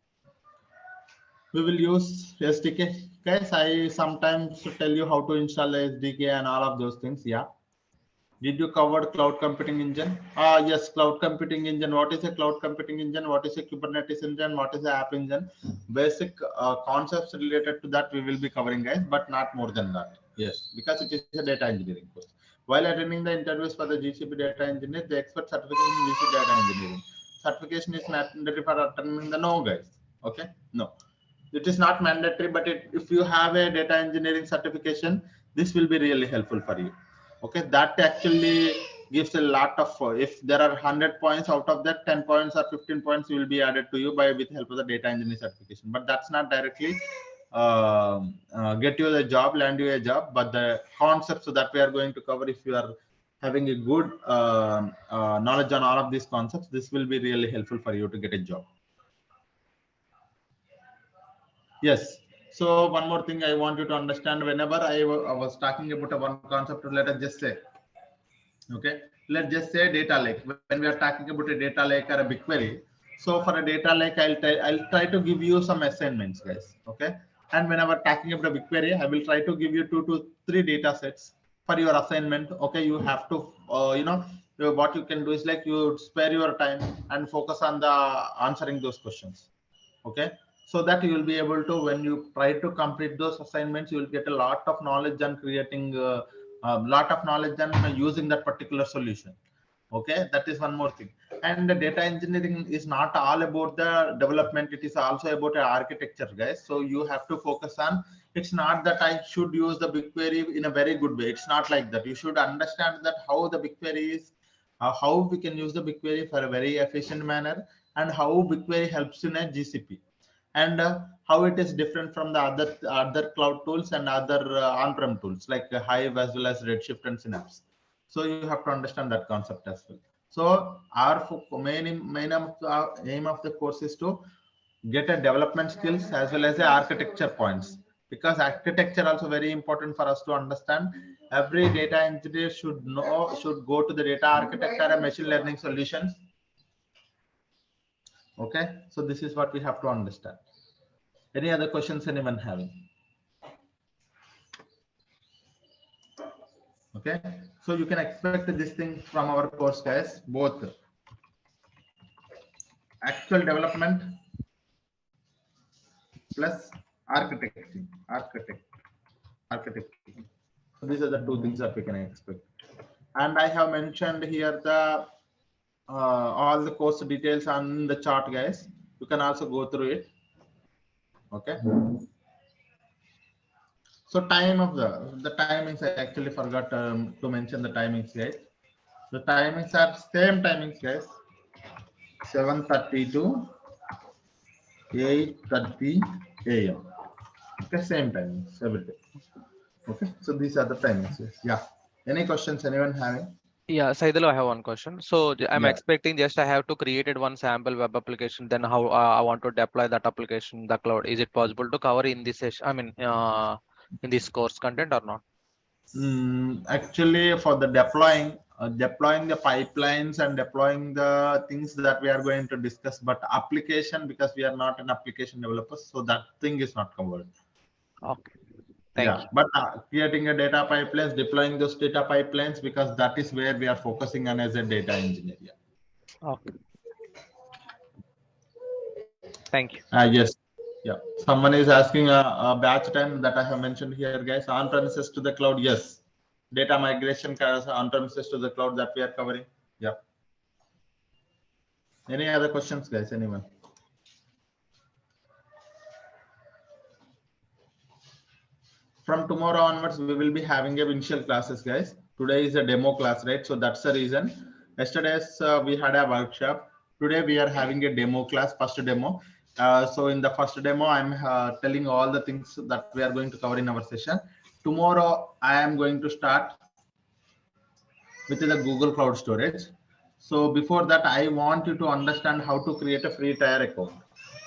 We will use SDK, guys. I sometimes tell you how to install the SDK and all of those things. Yeah. Did you cover cloud computing engine? Yes, cloud computing engine. What is a cloud computing engine? What is a Kubernetes engine? What is a app engine? Basic concepts related to that we will be covering, guys, but not more than that. Yes, because it is a data engineering course. While attending the interviews for the GCP data engineer, the expert certification in GCP data engineering. Certification is mandatory for attending the no, guys. Okay, no. It is not mandatory, but if you have a data engineering certification, this will be really helpful for you. Okay, that actually gives a lot of, if there are 100 points, out of that 10 points or 15 points will be added to you by with help of the data engineering certification. But that's not directly get you the job, land you a job, but the concepts that we are going to cover, if you are having a good knowledge on all of these concepts, this will be really helpful for you to get a job. Yes. So one more thing I want you to understand, whenever I was talking about a one concept, let us just say, okay, let's just say data lake. When we are talking about a data lake or a BigQuery, so for a data lake, I'll try to give you some assignments, guys. Okay. And whenever talking about a BigQuery, I will try to give you 2 to 3 data sets for your assignment. Okay. You have to, what you can do is like you spare your time and focus on the answering those questions. Okay, so that you will be able to, when you try to complete those assignments, you will get a lot of knowledge and creating a lot of knowledge and using that particular solution. Okay, that is one more thing. And the data engineering is not all about the development, it is also about architecture, guys. So you have to focus on, it's not that I should use the BigQuery in a very good way. It's not like that. You should understand that how the BigQuery is, how we can use the BigQuery for a very efficient manner, and how BigQuery helps in a GCP, and how it is different from the other cloud tools and other on-prem tools like Hive as well as Redshift and Synapse. So you have to understand that concept as well. So our aim of the course is to get a development skills as well as the architecture points, because architecture also very important for us to understand. Every data engineer should go to the data architecture and machine learning solutions. Okay, so this is what we have to understand. Any other questions anyone having? Okay, so you can expect this thing from our course, guys, both actual development plus architecting. So these are the two things that we can expect. And I have mentioned here the all the course details on the chart, guys. You can also go through it. Okay. So time of the timings, I actually forgot to mention the timings, guys. The timings are same timings, guys. 7:30 to 8:30 a.m. Okay, same timings every day. Okay, so these are the timings. Yes. Yeah. Any questions anyone having? Yeah, Saidhul, I have one question. So I'm Yeah. expecting just I have to created one sample web application. Then how I want to deploy that application in the cloud? Is it possible to cover in this session? I mean, in this course content or not? Actually, for the deploying the pipelines and deploying the things that we are going to discuss, but application, because we are not an application developers, so that thing is not covered. Okay, thank you. But creating a data pipelines, deploying those data pipelines, because that is where we are focusing on as a data engineer. Yeah. Okay, thank you. Yes. Yeah. Someone is asking a batch time that I have mentioned here, guys. On premises to the cloud. Yes. Data migration on premises to the cloud that we are covering. Yeah. Any other questions, guys? Anyone? From tomorrow onwards, we will be having a initial classes, guys. Today is a demo class, right? So that's the reason. Yesterday's we had a workshop. Today we are having a demo class, first demo. So in the first demo, I'm telling all the things that we are going to cover in our session. Tomorrow, I am going to start with the Google Cloud Storage. So before that, I want you to understand how to create a free tier account.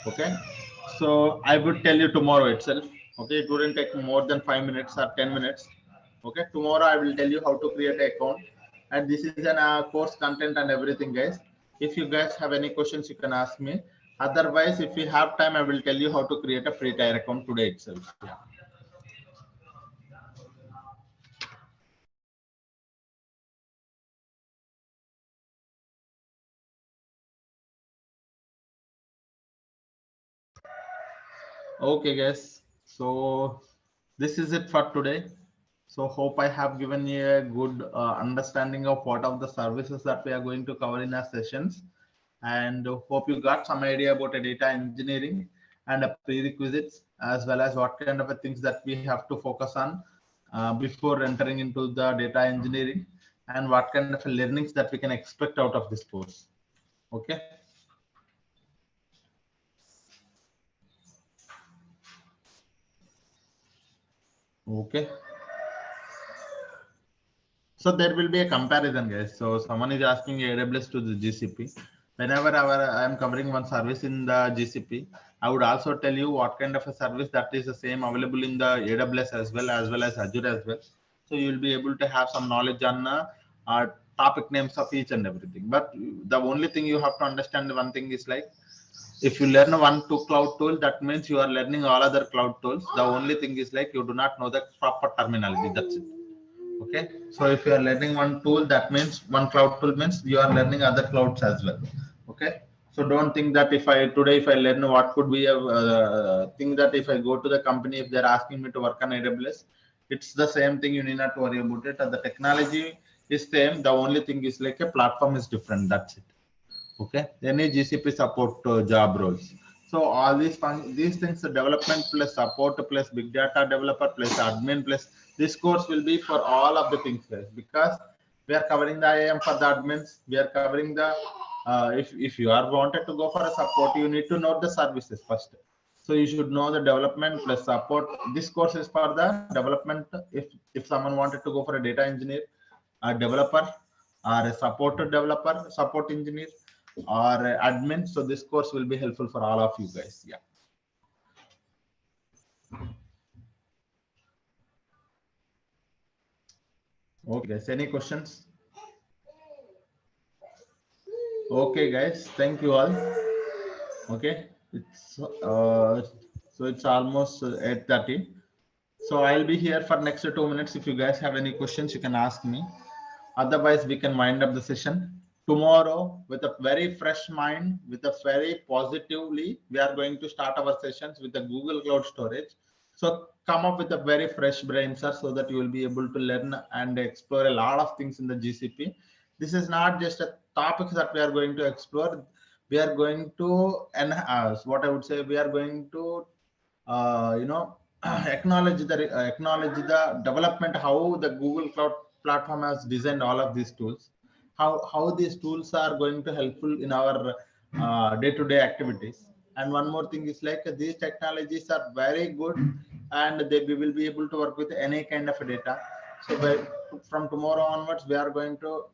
Okay. So I would tell you tomorrow itself. Okay. It wouldn't take more than 5 minutes or 10 minutes. Okay. Tomorrow I will tell you how to create an account. And this is an course content and everything, guys. If you guys have any questions, you can ask me. Otherwise, if we have time, I will tell you how to create a free tier account today itself. Yeah. Okay, guys. So this is it for today. So hope I have given you a good understanding of what are the services that we are going to cover in our sessions, and hope you got some idea about a data engineering and a prerequisites, as well as what kind of a things that we have to focus on before entering into the data engineering, and what kind of learnings that we can expect out of this course. Okay. Okay. So there will be a comparison, guys. So someone is asking AWS to the GCP. Whenever I am covering one service in the GCP, I would also tell you what kind of a service that is the same available in the AWS as well as Azure as well. So you will be able to have some knowledge on topic names of each and everything. But the only thing you have to understand, one thing is like, if you learn one cloud tool, that means you are learning all other cloud tools. The only thing is like you do not know the proper terminology. That's it. Okay, so if you are learning one tool, that means one cloud tool means you are learning other clouds as well. Okay, so don't think that if I learn what could be a thing, that if I go to the company, if they're asking me to work on AWS, it's the same thing. You need not worry about it. The technology is same. The only thing is like a platform is different. That's it. Okay, any GCP support job roles. So all these things, the development plus support plus big data developer plus admin plus, this course will be for all of the things, guys, because we are covering the IAM for the admins. We are covering the if you are wanted to go for a support, you need to know the services first. So you should know the development plus support. This course is for the development. If someone wanted to go for a data engineer, a developer or a support developer, support engineer, or admin. So this course will be helpful for all of you guys. Yeah. Okay, guys. Any questions? Okay, guys. Thank you all. Okay, it's so it's almost 8:30. So I'll be here for next 2 minutes. If you guys have any questions, you can ask me. Otherwise, we can wind up the session. Tomorrow, with a very fresh mind, with a very positively, we are going to start our sessions with the Google Cloud Storage. So come up with a very fresh brain, sir, so that you will be able to learn and explore a lot of things in the GCP. This is not just a topic that we are going to explore. We are going to enhance, what I would say, we are going to acknowledge the development, how the Google Cloud platform has designed all of these tools, how these tools are going to helpful in our day-to-day activities. And one more thing is like these technologies are very good, and we will be able to work with any kind of data. So from tomorrow onwards, we are going to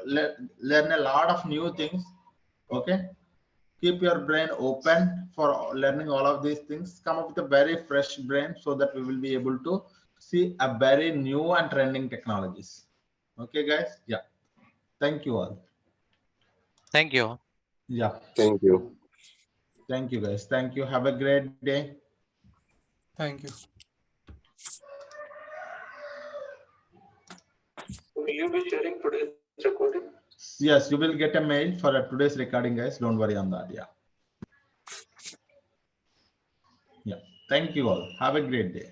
learn a lot of new things. Okay, keep your brain open for learning all of these things. Come up with a very fresh brain so that we will be able to see a very new and trending technologies. Okay, guys. Yeah. Thank you all. Thank you. Yeah. Thank you. Thank you, guys. Thank you. Have a great day. Thank you. Will you be sharing today's recording? Yes, you will get a mail for today's recording, guys. Don't worry on that. Yeah. Yeah. Thank you all. Have a great day.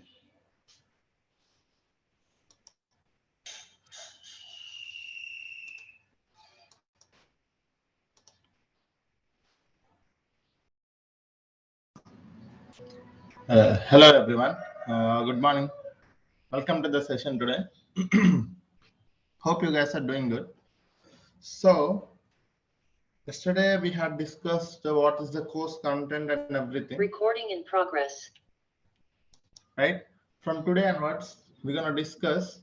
Hello, everyone. Good morning. Welcome to the session today. Hope you guys are doing good. So, yesterday we had discussed what is the course content and everything. Recording in progress. Right? From today onwards, we're going to discuss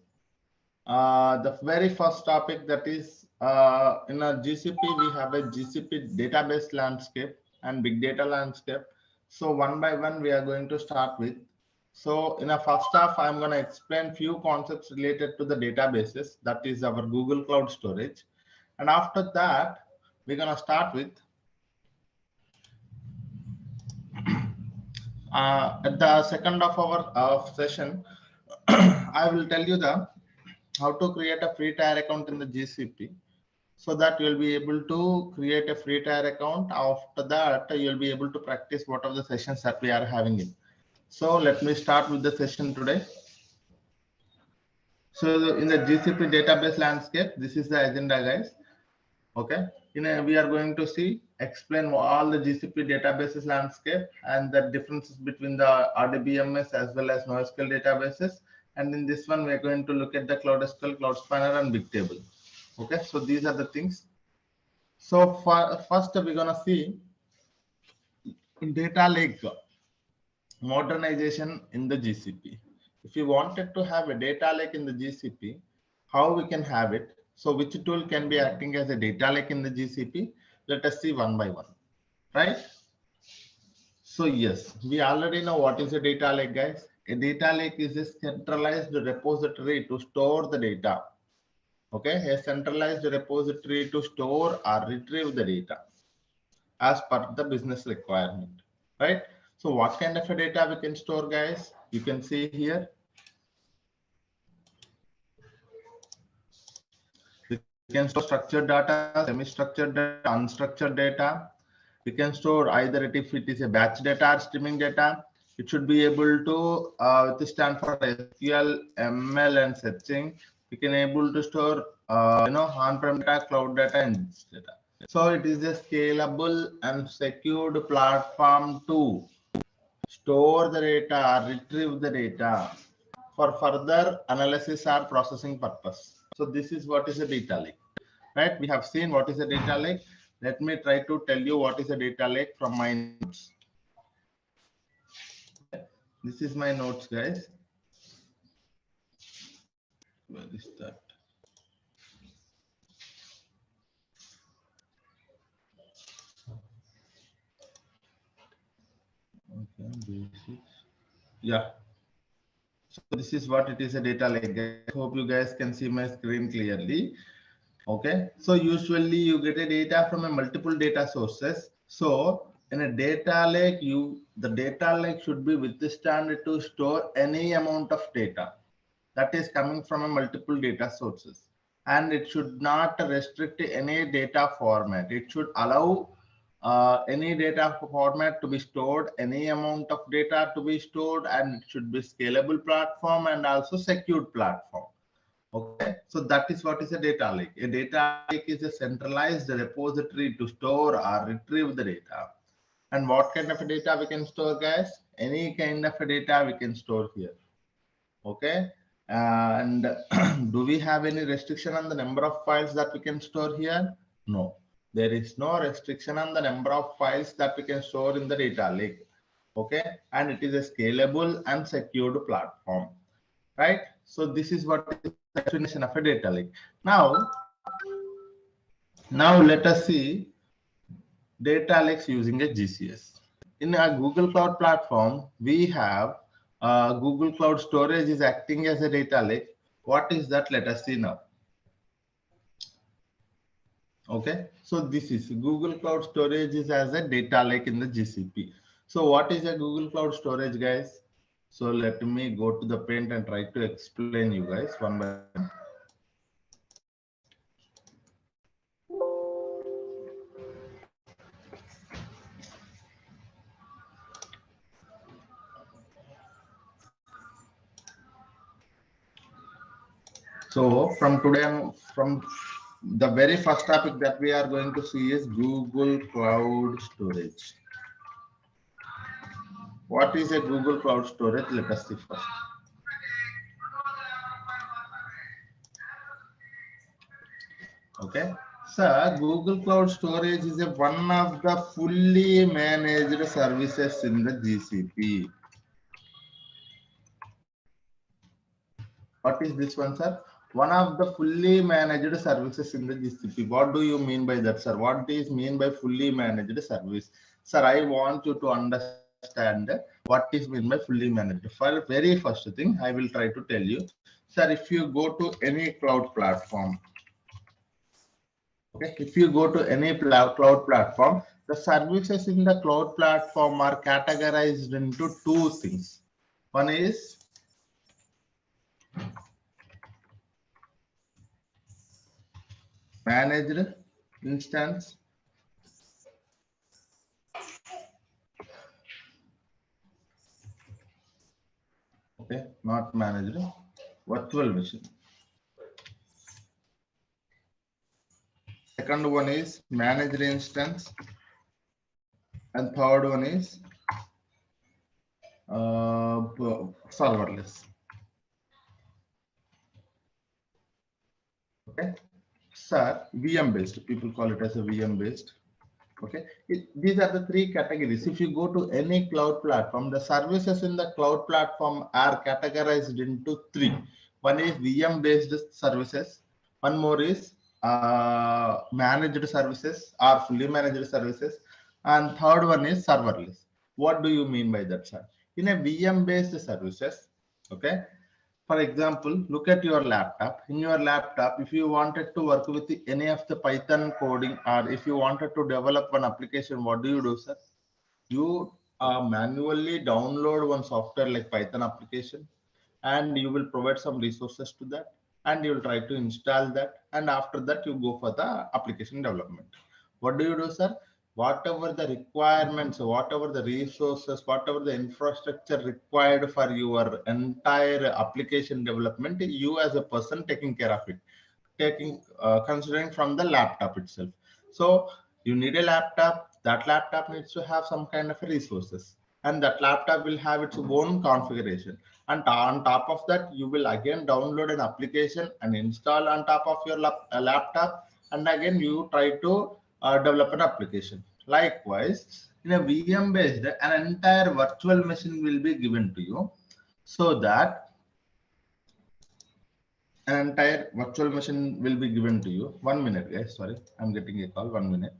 the very first topic, that is in a GCP, we have a GCP database landscape and big data landscape. So one by one, we are going to start with. So in a first half, I'm going to explain few concepts related to the databases, that is our Google Cloud Storage. And after that, we're going to start with at the second of our session, I will tell you how to create a free tier account in the GCP, so that you'll be able to create a free tier account. After that, you'll be able to practice what are the sessions that we are having in. So let me start with the session today. So in the GCP database landscape, this is the agenda, guys. Okay, we are going to explain all the GCP databases landscape and the differences between the RDBMS as well as NoSQL databases. And in this one, we are going to look at the Cloud SQL, Cloud Spanner, and Bigtable. Okay, so these are the things. So first, we're gonna see data lake modernization in the GCP. If you wanted to have a data lake in the GCP, how we can have it? So which tool can be acting as a data lake in the GCP? Let us see one by one, right? So yes, we already know what is a data lake, guys. A data lake is a centralized repository to store the data. Okay, a centralized repository to store or retrieve the data as per the business requirement, right? So what kind of a data we can store, guys? You can see here. We can store structured data, semi-structured data, unstructured data. We can store either if it is a batch data or streaming data. It should be able to stand for SQL, ML, and searching. We can able to store on-prem data, cloud data, and data. So it is a scalable and secured platform to store the data, retrieve the data for further analysis or processing purpose. So this is what is a data lake, right? We have seen what is a data lake. Let me try to tell you what is a data lake from my notes. This is my notes, guys. Where is that? Yeah. So this is what it is, a data lake. I hope you guys can see my screen clearly. Okay. So usually you get a data from a multiple data sources. So in a data lake, the data lake should be withstand to store any amount of data that is coming from a multiple data sources, and it should not restrict any data format. It should allow any data format to be stored, any amount of data to be stored, and it should be scalable platform and also secured platform. Okay, so that is what is a data lake. A data lake is a centralized repository to store or retrieve the data. And what kind of data we can store, guys? Any kind of data we can store here. Okay, and do we have any restriction on the number of files that we can store here? No, there is no restriction on the number of files that we can store in the data lake. Okay, and it is a scalable and secured platform, right? So this is what is the definition of a data lake. Now let us see data lakes using a GCS. In a Google Cloud platform, we have Google Cloud Storage is acting as a data lake. What is that? Let us see now. Okay, so this is Google Cloud Storage is as a data lake in the GCP. So what is a Google Cloud Storage, guys? So let me go to the paint and try to explain you guys one by one. So from today, from the very first topic that we are going to see is Google Cloud Storage. What is a Google Cloud Storage? Let us see first. Okay, so Google Cloud Storage is one of the fully managed services in the GCP. What is this one, sir? One of the fully managed services in the GCP. What do you mean by that, sir? What is mean by fully managed service? Sir, I want you to understand what is mean by fully managed. For very first thing, I will try to tell you, sir, if you go to any cloud platform, okay, if you go to any cloud platform, the services in the cloud platform are categorized into two things. One is managed instance, okay, not managed, virtual machine. Second one is managed instance, and third one is serverless. Okay, sir, VM based. People call it as a VM based. Okay, these are the three categories. If you go to any cloud platform, the services in the cloud platform are categorized into three. One is VM based services. One more is managed services or fully managed services, and third one is serverless. What do you mean by that, sir? In a VM based services, okay, for example, look at your laptop. In your laptop, if you wanted to work with any of the Python coding, or if you wanted to develop one application, what do you do, sir? You manually download one software like Python application, and you will provide some resources to that, and you will try to install that, and after that you go for the application development. What do you do, sir? Whatever the requirements, whatever the resources, whatever the infrastructure required for your entire application development, you as a person taking care of it, taking considering from the laptop itself. So you need a laptop. That laptop needs to have some kind of resources, and that laptop will have its own configuration. And on top of that, you will again download an application and install on top of your laptop, and again you try to develop an application. Likewise, in a VM based, an entire virtual machine will be given to you, so that an entire virtual machine will be given to you. 1 minute, guys. Sorry, I'm getting a call. 1 minute.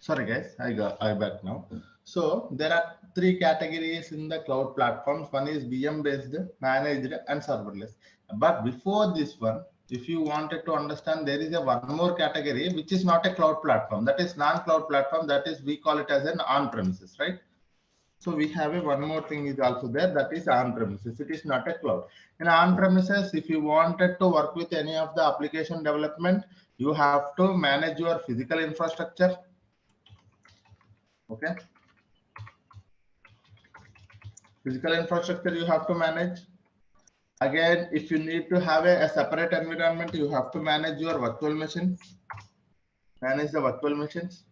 Sorry guys, I back now. So there are three categories in the cloud platforms. One is VM based, managed, and serverless. But before this one, if you wanted to understand, there is a one more category which is not a cloud platform. That is non-cloud platform. That is, we call it as an on-premises, right? So we have a one more thing is also there, that is on-premises. It is not a cloud. In on-premises, if you wanted to work with any of the application development, you have to manage your physical infrastructure. Okay. Physical infrastructure you have to manage. Again, if you need to have a separate environment, you have to manage your virtual machine. Manage the virtual machines.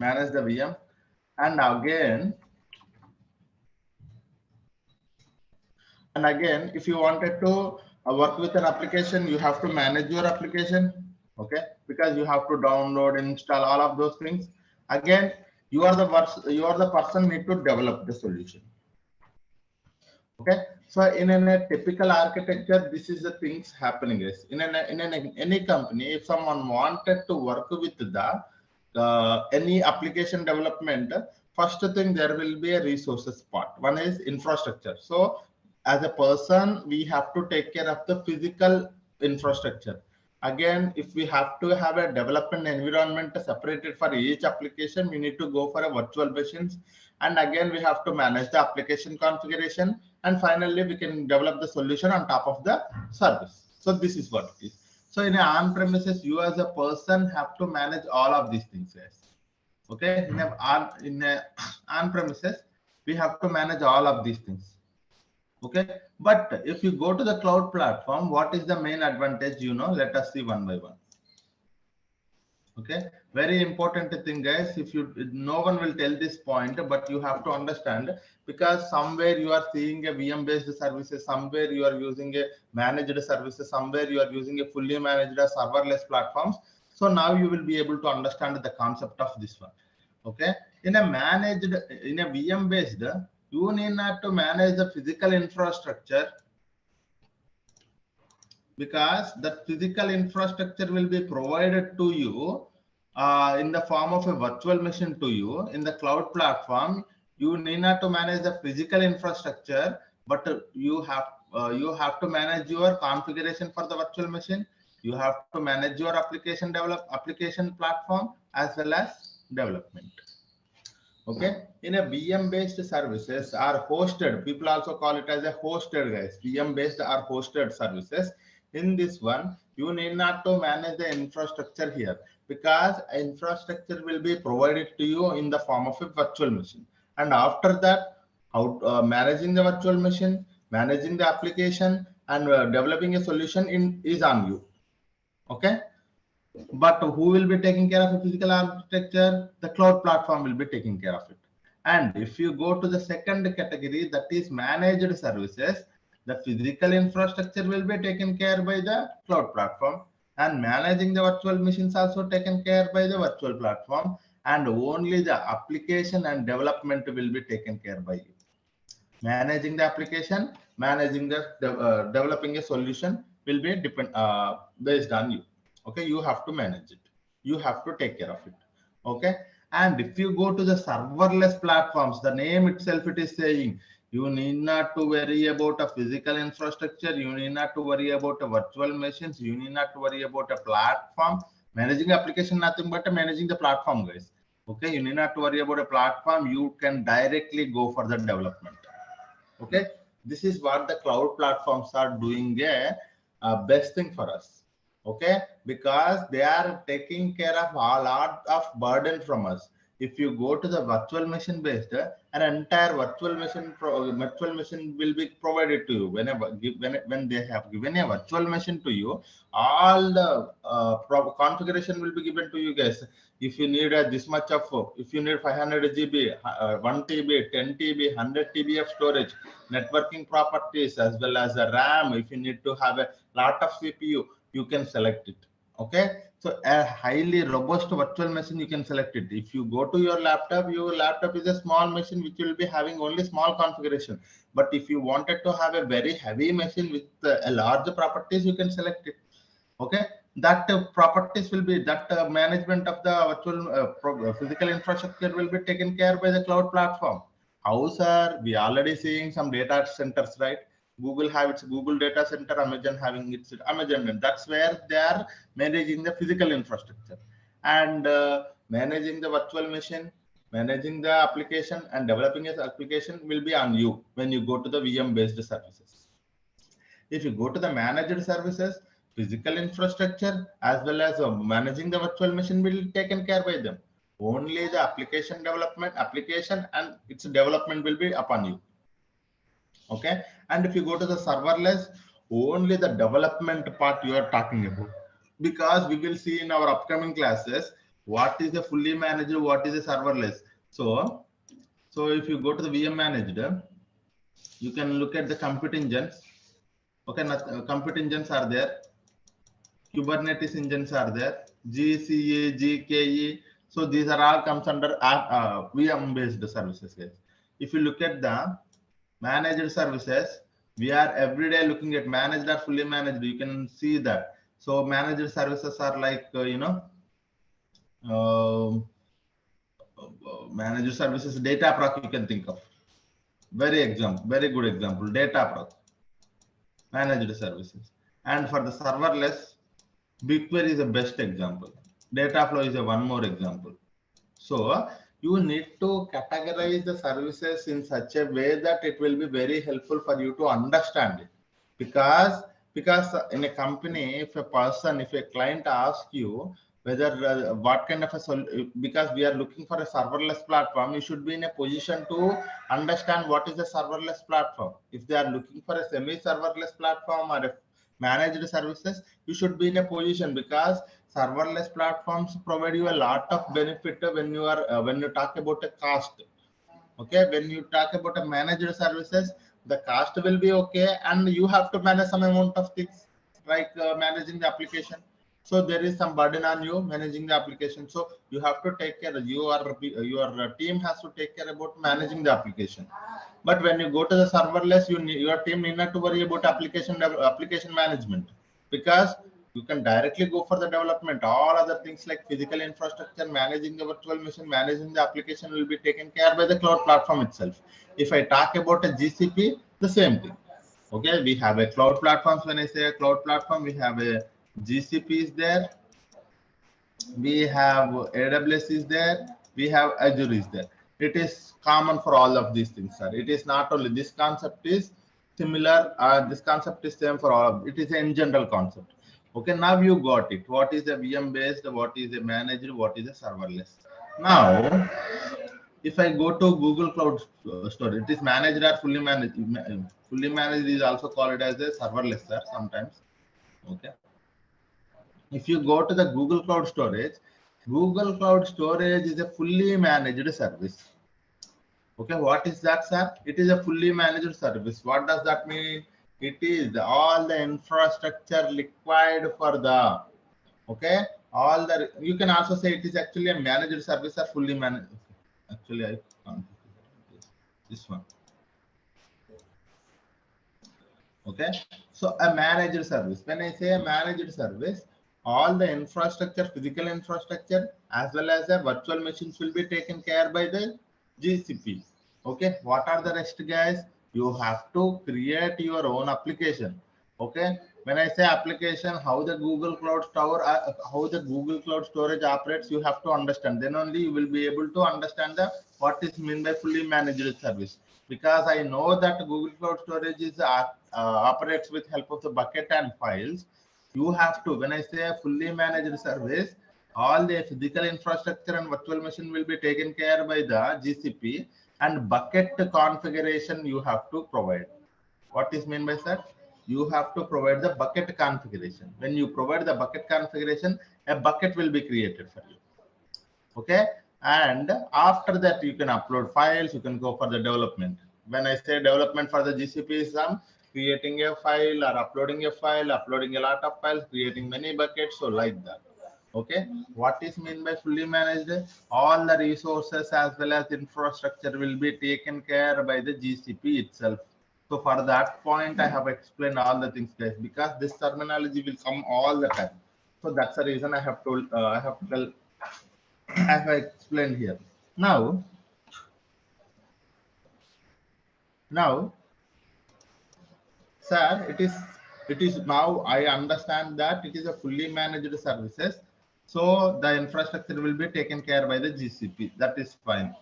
Manage the VM. And again, if you wanted to work with an application, you have to manage your application. Okay, because you have to download, install all of those things. Again, you are the person need to develop the solution. Okay, so in a typical architecture, this is the things happening is in any company. If someone wanted to work with the any application development, first thing there will be a resources part. One is infrastructure. So as a person, we have to take care of the physical infrastructure. Again, if we have to have a development environment separated for each application, we need to go for a virtual machines. And again, we have to manage the application configuration. And finally, we can develop the solution on top of the service. So this is what it is. So in on-premises, you as a person have to manage all of these things. Yes. Okay. In on-premises, we have to manage all of these things. Okay. But if you go to the cloud platform, what is the main advantage? Let us see one by one. Okay, very important thing, guys. No one will tell this point, but you have to understand, because somewhere you are seeing a VM based services, somewhere you are using a managed services, somewhere you are using a fully managed serverless platforms. So now you will be able to understand the concept of this one. Okay, in a VM based, you need not to manage the physical infrastructure, because the physical infrastructure will be provided to you in the form of a virtual machine to you. In the cloud platform, you need not to manage the physical infrastructure, but you have to manage your configuration for the virtual machine. You have to manage your application platform as well as development. Okay, in a VM based services are hosted. People also call it as a hosted, guys. VM based are hosted services. In this one, you need not to manage the infrastructure here, because infrastructure will be provided to you in the form of a virtual machine. And after that, managing the virtual machine, managing the application, and developing a solution is on you. Okay. But who will be taking care of the physical architecture? The cloud platform will be taking care of it. And if you go to the second category, that is managed services, the physical infrastructure will be taken care by the cloud platform, and managing the virtual machines also taken care by the virtual platform, and only the application and development will be taken care by you. Managing the application, managing the developing a solution will be based on you. Okay, you have to manage it, you have to take care of it. Okay, and if you go to the serverless platforms, the name itself it is saying, you need not to worry about a physical infrastructure, you need not to worry about a virtual machines, you need not to worry about a platform. Managing application, nothing but managing the platform, guys. Okay, you need not to worry about a platform, you can directly go for the development. Okay, this is what the cloud platforms are doing a best thing for us. Okay, because they are taking care of a lot of burden from us. If you go to the virtual machine based, an entire virtual machine will be provided to you. When they have given a virtual machine to you, all the configuration will be given to you, guys. If you need this much of, if you need 500 GB, 1 TB, 10 TB, 100 TB of storage, networking properties, as well as the RAM, if you need to have a lot of CPU, you can select it. Okay, so a highly robust virtual machine, you can select it. If you go to your laptop is a small machine which will be having only small configuration. But if you wanted to have a very heavy machine with a large properties, you can select it. Okay, that properties will be that management of the virtual physical infrastructure will be taken care by the cloud platform. How, sir? We already seeing some data centers, right? Google have its Google data center, Amazon having its Amazon, and that's where they are managing the physical infrastructure and managing the virtual machine, managing the application, and developing an application will be on you when you go to the VM based services. If you go to the managed services, physical infrastructure as well as managing the virtual machine will be taken care by them. Only the application development, application and its development will be upon you. Okay. And if you go to the serverless, only the development part you are talking about. Because we will see in our upcoming classes what is the fully managed, what is the serverless. So if you go to the VM managed, you can look at the compute engines. Okay, compute engines are there. Kubernetes engines are there. GCE, GKE. So these are all comes under VM based services, guys. If you look at the managed services, we are every day looking at managed or fully managed. You can see that. So managed services are like managed services, Dataproc you can think of. Very good example, Dataproc, managed services. And for the serverless, BigQuery is the best example. Dataflow is one more example. So you need to categorize the services in such a way that it will be very helpful for you to understand it. Because in a company, if a client asks you whether what kind of a because we are looking for a serverless platform, you should be in a position to understand what is the serverless platform. If they are looking for a semi-serverless platform or a managed services, you should be in a position because serverless platforms provide you a lot of benefit when you are when you talk about a cost. Okay, when you talk about a managed services, the cost will be okay, and you have to manage some amount of things like managing the application. So there is some burden on you managing the application. So you have to take care. Your team has to take care about managing the application. But when you go to the serverless, your team need not to worry about application management, because you can directly go for the development. All other things like physical infrastructure, managing the virtual machine, managing the application will be taken care by the cloud platform itself. If I talk about a GCP, the same thing. Okay, we have a cloud platforms. When I say a cloud platform, we have a GCP is there, we have AWS is there, we have Azure is there. It is common for all of these things, sir. It is not only this concept is similar, this concept is same for all of it. Is in general concept. Okay, now you got it. What is a VM based, what is a managed, what is a serverless. Now if I go to Google Cloud Storage, it is managed or fully managed. Fully managed is also called as a serverless, sir, sometimes. Okay. If you go to the Google Cloud Storage is a fully managed service. Okay, what is that, sir? It is a fully managed service. What does that mean? It is all the infrastructure required for the, okay, all the, you can also say it is actually a managed service or fully managed. Actually, I can't. This one. Okay, so a managed service. When I say a managed service, all the infrastructure, physical infrastructure, as well as the virtual machines will be taken care by the GCP. Okay, what are the rest, guys? You have to create your own application. Okay, when I say application, how the Google Cloud Tower, how the Google Cloud Storage operates, you have to understand. Then only you will be able to understand the what is meant by fully managed service. Because I know that Google Cloud Storage is operates with help of the bucket and files. You have to, when I say a fully managed service, all the physical infrastructure and virtual machine will be taken care by the GCP, and bucket configuration you have to provide. What is meant by that? You have to provide the bucket configuration. When you provide the bucket configuration, a bucket will be created for you. Okay, and after that you can upload files, you can go for the development. When I say development for the GCP is creating a file or uploading a file, uploading a lot of files, creating many buckets, so like that. Okay, what is meant by fully managed? All the resources as well as infrastructure will be taken care by the GCP itself. So for that point, I have explained all the things, guys, because this terminology will come all the time. So that's the reason I have told, I have to tell, I have explained here. Now, sir, it is now I understand that it is a fully managed services. So the infrastructure will be taken care by the GCP. That is fine.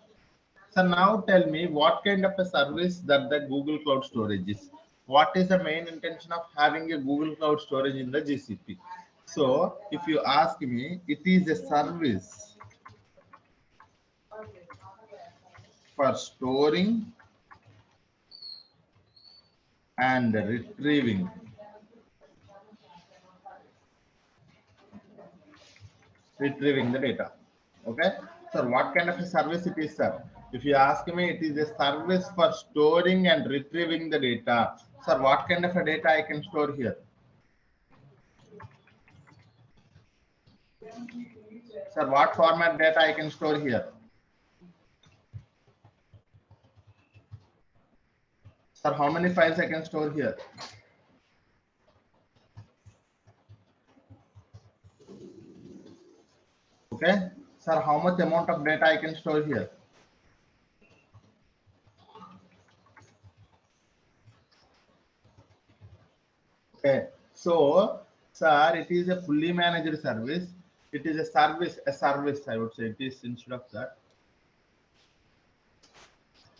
So now tell me what kind of a service that the Google Cloud Storage is. What is the main intention of having a Google Cloud Storage in the GCP? So if you ask me, it is a service for storing and retrieving the data. Okay. So what kind of a service it is, sir? If you ask me, it is a service for storing and retrieving the data. Sir, what kind of a data I can store here? Sir, what format data I can store here? Sir, how many files I can store here? Okay. Sir, how much amount of data I can store here? Okay. So, sir, it is a fully managed service. It is a service, I would say. It is instead of that.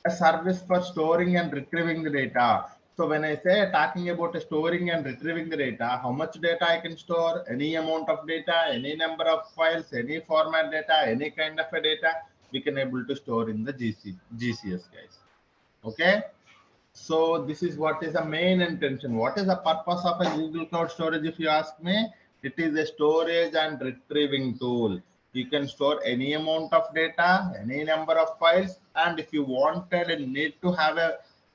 A service for storing and retrieving the data. So when I say talking about storing and retrieving the data, how much data I can store, any amount of data, any number of files, any format data, any kind of a data, we can able to store in the GCS, guys. Okay. So this is what is the main intention. What is the purpose of a Google Cloud Storage? If you ask me, it is a storage and retrieving tool. You can store any amount of data, any number of files, and if you wanted and need to have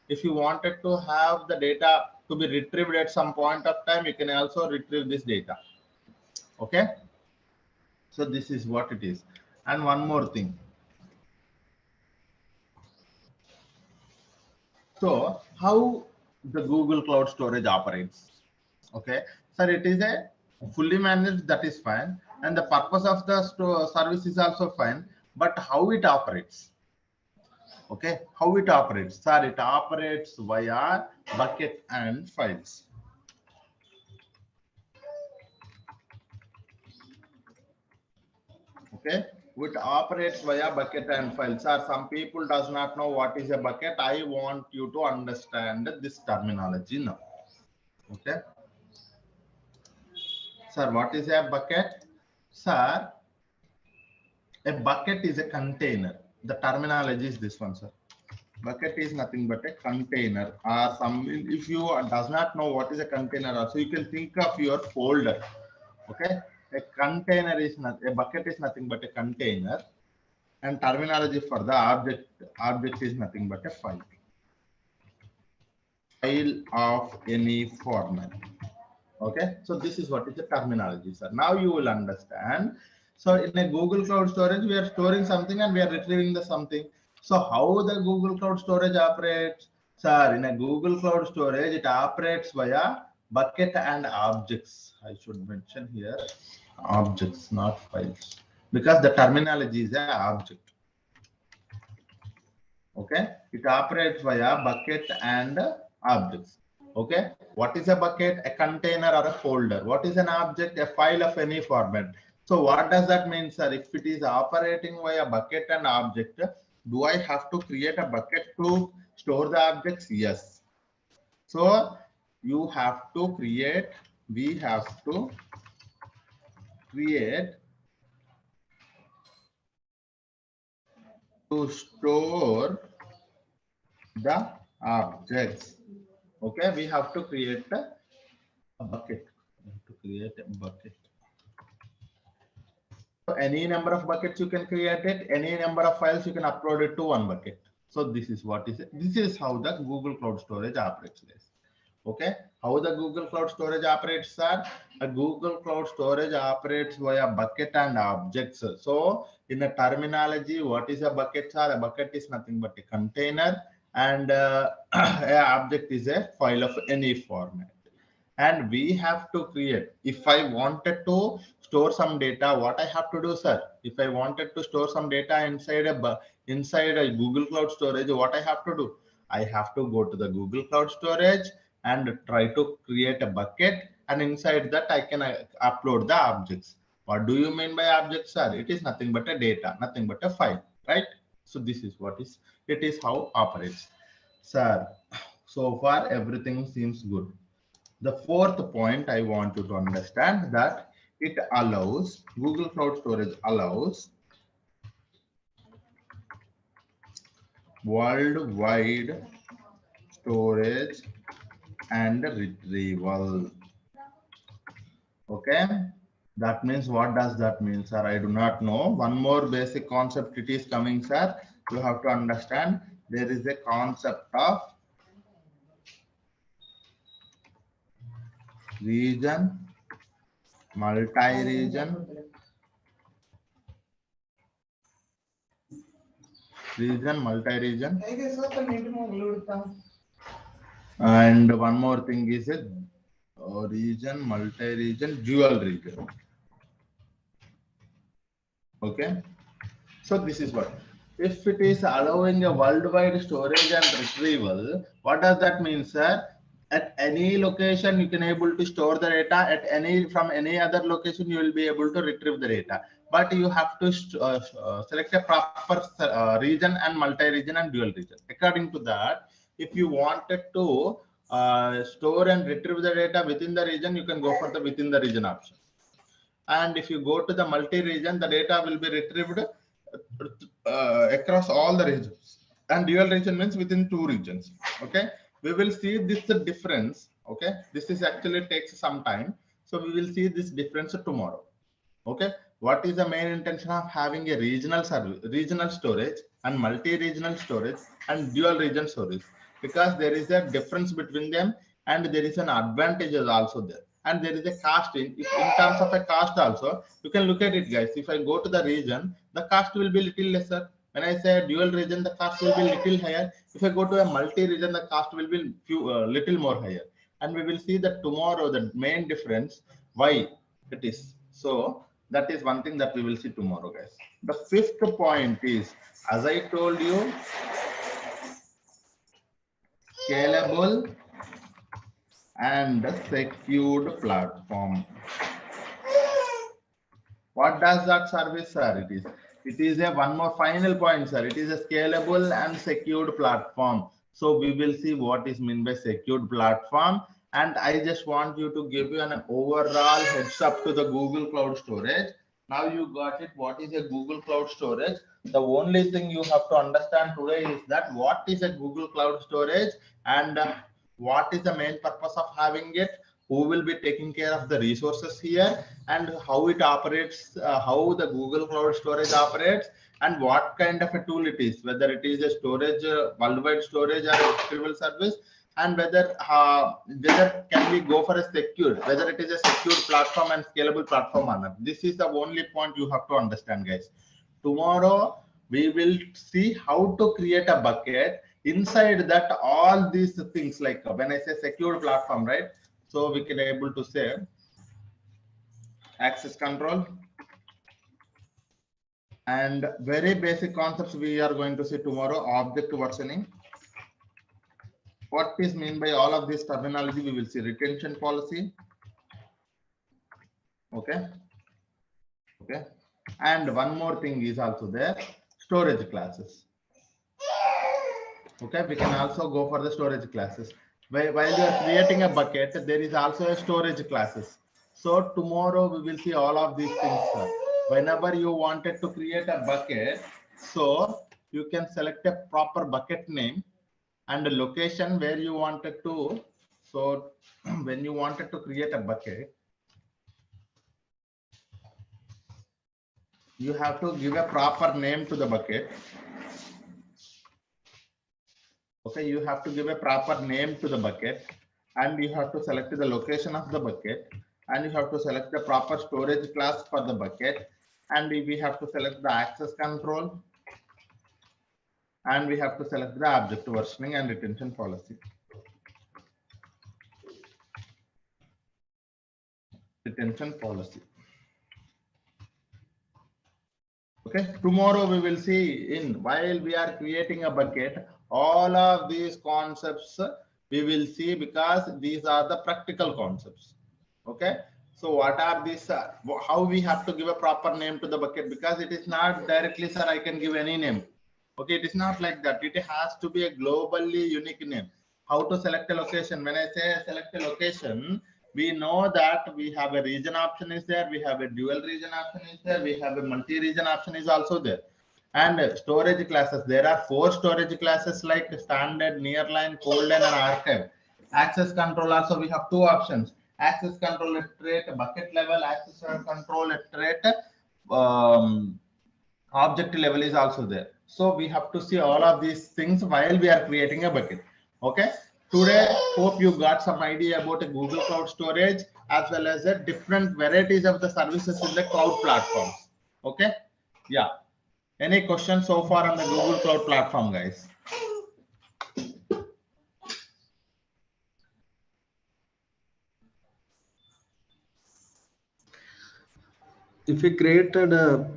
if you wanted to have the data to be retrieved at some point of time, you can also retrieve this data. Okay. So this is what it is. And one more thing. So how the Google Cloud Storage operates? Okay, sir, it is a fully managed, that is fine, and the purpose of the service is also fine, but how it operates? Okay, how it operates? Sir, it operates via bucket and files. Okay, it operates via bucket and files. Sir, some people does not know what is a bucket. I want you to understand this terminology now. Okay. Sir, what is a bucket? Sir, a bucket is a container. The terminology is this one, sir. Bucket is nothing but a container. Or some, if you does not know what is a container, also you can think of your folder. Okay, a container is not a bucket is nothing but a container, and terminology for the object is nothing but a file of any format. Okay, so this is what is the terminology, sir. Now you will understand. So in a Google Cloud Storage, we are storing something and we are retrieving the something. So how the Google Cloud Storage operates? Sir, in a Google Cloud Storage, it operates via bucket and objects. I should mention here objects, not files, because the terminology is an object. Okay, it operates via bucket and objects. Okay, what is a bucket? A container or a folder. What is an object? A file of any format. So what does that mean, sir? If it is operating via bucket and object, do I have to create a bucket to store the objects? Yes. So you have to create, we have to create to store the objects. Okay, we have to create a bucket. We have to create a bucket. So any number of buckets you can create it, any number of files you can upload it to one bucket. So this is what is it. This is how the Google Cloud Storage operates, guys. Okay, how the Google Cloud Storage operates, sir? A Google Cloud Storage operates via bucket and objects. So in the terminology, what is a bucket, sir? A bucket is nothing but a container, and an object is a file of any format. and we have to create. If I wanted to store some data, what I have to do, sir? If I wanted to store some data inside a Google Cloud Storage, what I have to do? I have to go to the Google Cloud Storage and try to create a bucket, and inside that I can upload the objects. What do you mean by objects, sir? It is nothing but a data, nothing but a file, right? So this is what is it is how operates, sir. So far everything seems good. The fourth point I want you to understand that it allows Google Cloud Storage allows worldwide storage and retrieval. Okay, that means, what does that mean, sir? I do not know. One more basic concept it is coming, sir. You have to understand there is a concept of region, multi-region, multi-region, and one more thing is a region, multi-region, dual region. Okay, so this is what. If it is allowing a worldwide storage and retrieval, what does that mean, sir? At any location, you can able to store the data. At any from any other location, you will be able to retrieve the data. But you have to select a proper region and multi-region and dual region. According to that, if you wanted to store and retrieve the data within the region, you can go for the within the region option. And if you go to the multi-region, the data will be retrieved across all the regions. And dual region means within two regions. Okay, we will see this difference. Okay, this is actually takes some time, so we will see this difference tomorrow. Okay, what is the main intention of having a regional service, regional storage and multi-regional storage and dual region storage? Because there is a difference between them, and there is an advantage also there, and there is a cost in terms of a cost also. You can look at it, guys. If I go to the region, the cost will be little lesser. When I say dual region, the cost will be little higher. If I go to a multi-region, the cost will be little more higher. And we will see that tomorrow the main difference why it is. So that is one thing that we will see tomorrow, guys. The fifth point is, as I told you, scalable and secured platform. What does that service, sir? It is a one more final point, sir. It is a scalable and secured platform. So we will see what is meant by secured platform. And I just want you to give you an overall heads up to the Google Cloud Storage. Now you got it. What is a Google Cloud Storage? The only thing you have to understand today is that what is a Google Cloud Storage, and what is the main purpose of having it, who will be taking care of the resources here, and how it operates, how the Google Cloud Storage operates, and what kind of a tool it is, whether it is a storage, worldwide storage or a retrieval service, and whether can we go for a secure, whether it is a secure platform and scalable platform or not. This is the only point you have to understand, guys. Tomorrow we will see how to create a bucket. Inside that, all these things, like when I say secure platform, right? So we can able to say access control, and very basic concepts we are going to see tomorrow. Object versioning. What is mean by all of this terminology? We will see retention policy. Okay. Okay. And one more thing is also there, storage classes. Okay, we can also go for the storage classes. While you are creating a bucket, there is also a storage classes. So tomorrow we will see all of these things, sir. Whenever you wanted to create a bucket, so you can select a proper bucket name and a location where you wanted to. So when you wanted to create a bucket, you have to give a proper name to the bucket. Okay, you have to give a proper name to the bucket, and you have to select the location of the bucket, and you have to select the proper storage class for the bucket, and we have to select the access control, and we have to select the object versioning and retention policy. retention policy. Okay, tomorrow we will see while we are creating a bucket, all of these concepts we will see because these are the practical concepts. Okay, so what are these? How we have to give a proper name to the bucket, because it is not directly, sir, I can give any name. Okay, it is not like that. It has to be a globally unique name. How to select a location? When I say select a location, we know that we have a region option is there, we have a dual region option is there, we have a multi-region option is also there. And storage classes, there are 4 storage classes like standard, nearline, cold and archive. Access control also we have 2 options. Access control at rate bucket level, access control at rate object level is also there. So we have to see all of these things while we are creating a bucket. Okay, today hope you got some idea about a Google Cloud Storage as well as the different varieties of the services in the cloud platforms. Okay, yeah, any questions so far on the Google Cloud platform, guys? If we created a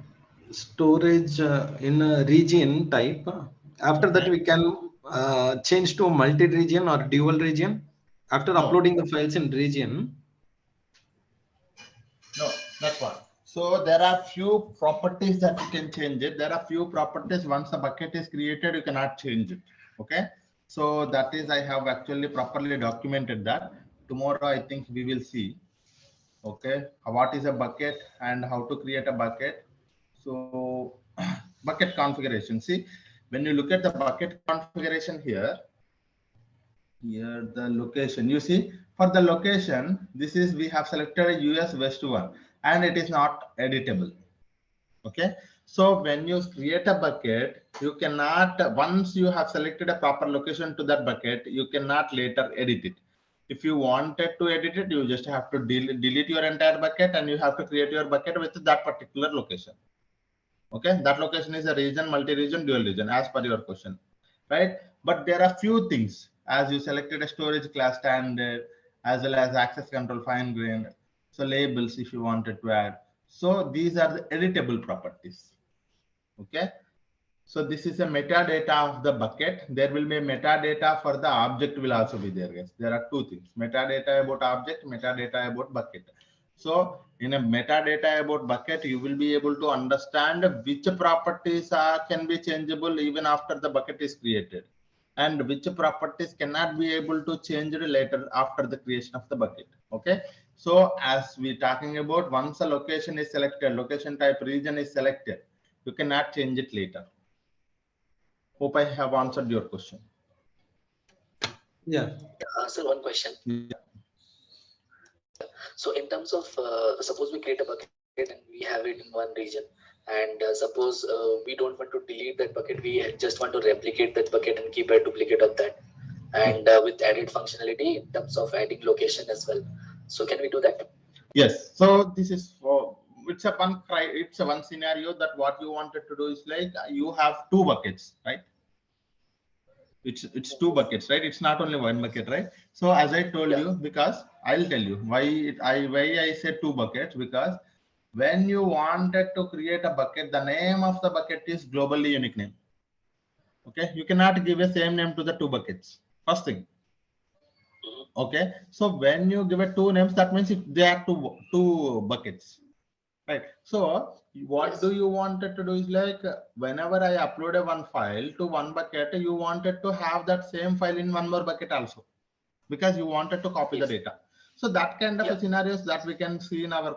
storage in a region type, after that we can change to multi-region or dual region after uploading the files in region. No, that's one. So there are few properties that you can change it. There are few properties once the bucket is created, you cannot change it. Okay. So that is, I have actually properly documented that. Tomorrow, I think we will see. Okay. What is a bucket and how to create a bucket. So bucket configuration. See, when you look at the bucket configuration here the location, you see for the location, this is, we have selected a US West one and it is not editable. Okay, so when you create a bucket, you cannot, once you have selected a proper location to that bucket, you cannot later edit it. If you wanted to edit it, you just have to delete your entire bucket and you have to create your bucket with that particular location. Okay, that location is a region, multi-region, dual region as per your question, right? But there are few things, as you selected a storage class standard as well as access control fine grained, so labels if you wanted to add. So these are the editable properties. Okay, so this is a metadata of the bucket. There will be a metadata for the object will also be there, guys. There are 2 things: metadata about object, metadata about bucket. So in a metadata about bucket, you will be able to understand which properties can be changeable even after the bucket is created, and which properties cannot be able to change later after the creation of the bucket. Okay, so as we talking about, once a location is selected, location type region is selected, you cannot change it later. Hope I have answered your question. Yeah. Sir, one question. Yeah. So in terms of, suppose we create a bucket and we have it in one region, and suppose we don't want to delete that bucket, we just want to replicate that bucket and keep a duplicate of that, and with added functionality in terms of adding location as well. So can we do that? Yes. So this is for, it's a one scenario that what you wanted to do is like you have 2 buckets, right? It's 2 buckets, right? It's not only 1 bucket, right? So as I told you, because I'll tell you why I said 2 buckets, because when you wanted to create a bucket, the name of the bucket is globally unique name. Okay, you cannot give a same name to the 2 buckets. First thing. Okay, so when you give it 2 names, that means they are two buckets, right? So what do you wanted to do is like, whenever I upload one file to 1 bucket, you wanted to have that same file in 1 more bucket also, because you wanted to copy the data. So that kind of scenarios that we can see in our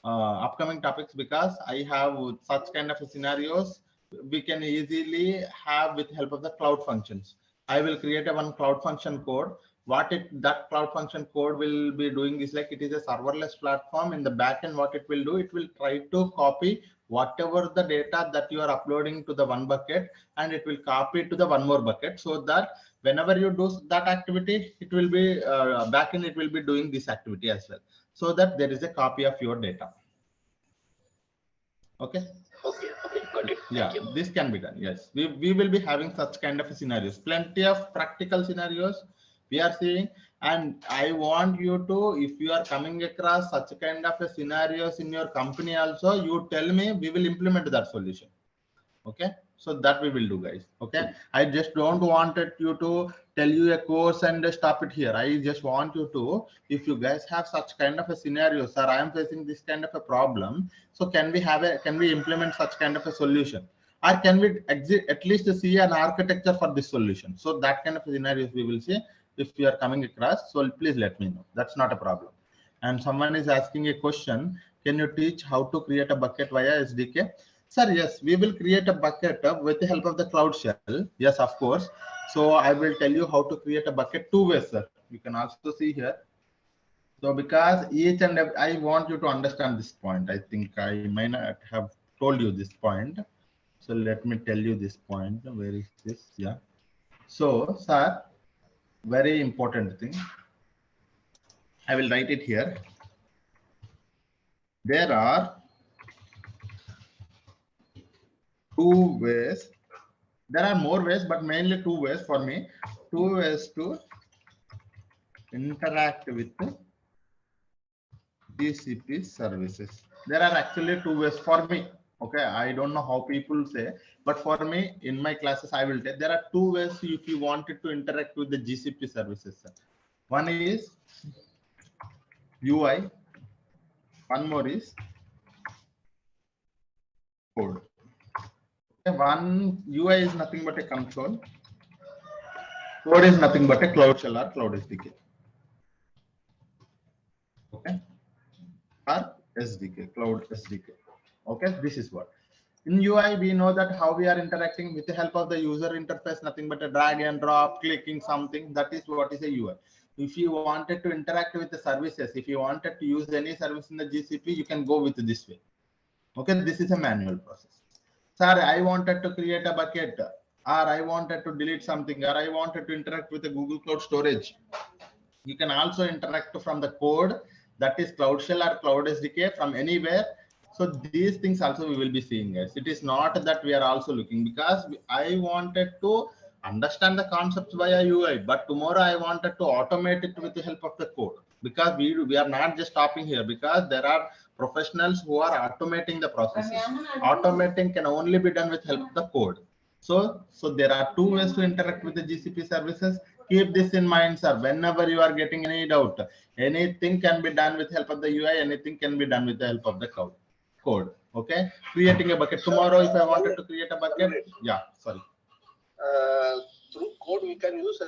upcoming topics, because I have such kind of scenarios we can easily have with help of the cloud functions. I will create a one cloud function code. That cloud function code will be doing is like, it is a serverless platform. In the backend, what it will do, it will try to copy whatever the data that you are uploading to the 1 bucket, and it will copy it to the 1 more bucket, so that whenever you do that activity, it will be backend, it will be doing this activity as well, so that there is a copy of your data. Okay. Okay, got it. Yeah, this can be done. Yes, we will be having such kind of scenarios, plenty of practical scenarios we are seeing, And I want you to, if you are coming across such kind of a scenarios in your company also, you tell me, we will implement that solution. Okay, so that we will do, guys. Okay, I just don't wanted you to tell you a course and stop it here. I just want you to, if you guys have such kind of a scenario, sir, I am facing this kind of a problem, so can we implement such kind of a solution, or can we at least see an architecture for this solution? So that kind of scenarios we will see. If you are coming across, so please let me know. That's not a problem. And someone is asking a question, can you teach how to create a bucket via SDK? Sir, yes, we will create a bucket with the help of the Cloud Shell. Yes, of course. So I will tell you how to create a bucket two ways, sir. You can also see here. So because each and every, I want you to understand this point. I think I might not have told you this point. So let me tell you this point. Where is this? Yeah. So, sir, very important thing. I will write it here. There are two ways. There are more ways, but mainly two ways for me. Two ways to interact with GCP services. There are actually two ways for me. Okay, I don't know how people say, but for me, in my classes, I will tell there are two ways if you wanted to interact with the GCP services. One is UI, one more is code. One UI is nothing but a console. Code is nothing but a Cloud Shell or Cloud SDK. Okay, or SDK, Cloud SDK. Okay, this is what. In UI, we know that how we are interacting with the help of the user interface, nothing but a drag and drop, clicking something. That is what is a UI. If you wanted to interact with the services, if you wanted to use any service in the GCP, you can go with this way. Okay, this is a manual process. Sir, I wanted to create a bucket, or I wanted to delete something, or I wanted to interact with the Google Cloud Storage. You can also interact from the code, that is Cloud Shell or Cloud SDK, from anywhere. So these things also we will be seeing, guys. It is not that we are also looking, because I wanted to understand the concepts via UI, but tomorrow I wanted to automate it with the help of the code, because we are not just stopping here, because there are professionals who are automating the processes. Automating can only be done with help of the code. So there are two ways to interact with the GCP services. Keep this in mind, sir. Whenever you are getting any doubt, anything can be done with help of the UI, anything can be done with the help of the code. Okay, creating a bucket. Tomorrow, if I wanted to create a bucket, yeah, sorry. Through code, we can use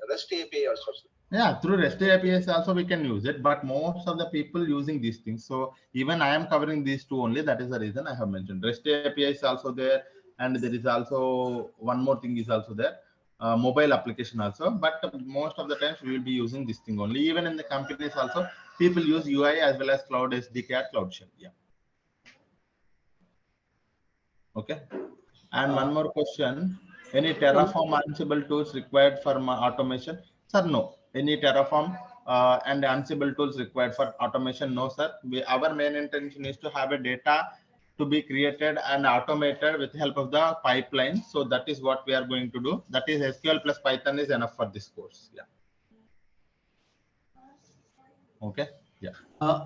REST API also. Yeah, through REST APIs also we can use it, but most of the people using these things. So even I am covering these two only. That is the reason I have mentioned REST API is also there, and there is also one more thing is also there, mobile application also. But most of the times we will be using this thing only. Even in the companies also, people use UI as well as Cloud SDK or Cloud Shell. Yeah. Okay. And one more question: any Terraform Ansible tools required for automation? Sir, no. Any Terraform and Ansible tools required for automation? No, sir. Our main intention is to have a data to be created and automated with the help of the pipeline. So that is what we are going to do. That is SQL plus Python is enough for this course. Yeah. Okay. Yeah.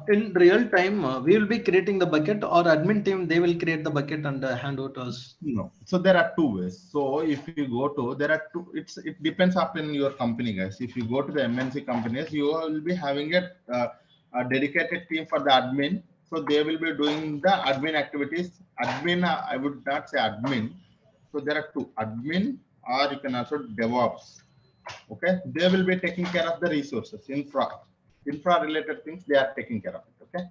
In real time, we will be creating the bucket, or admin team, they will create the bucket and hand over to us. No. So there are two ways. So if you go to, there are two, it depends upon your company, guys. If you go to the MNC companies, you will be having a dedicated team for the admin. So they will be doing the admin activities. Admin, I would not say admin. So there are two, admin, or you can also DevOps. Okay. They will be taking care of the resources, infra related things. They are taking care of it. Okay.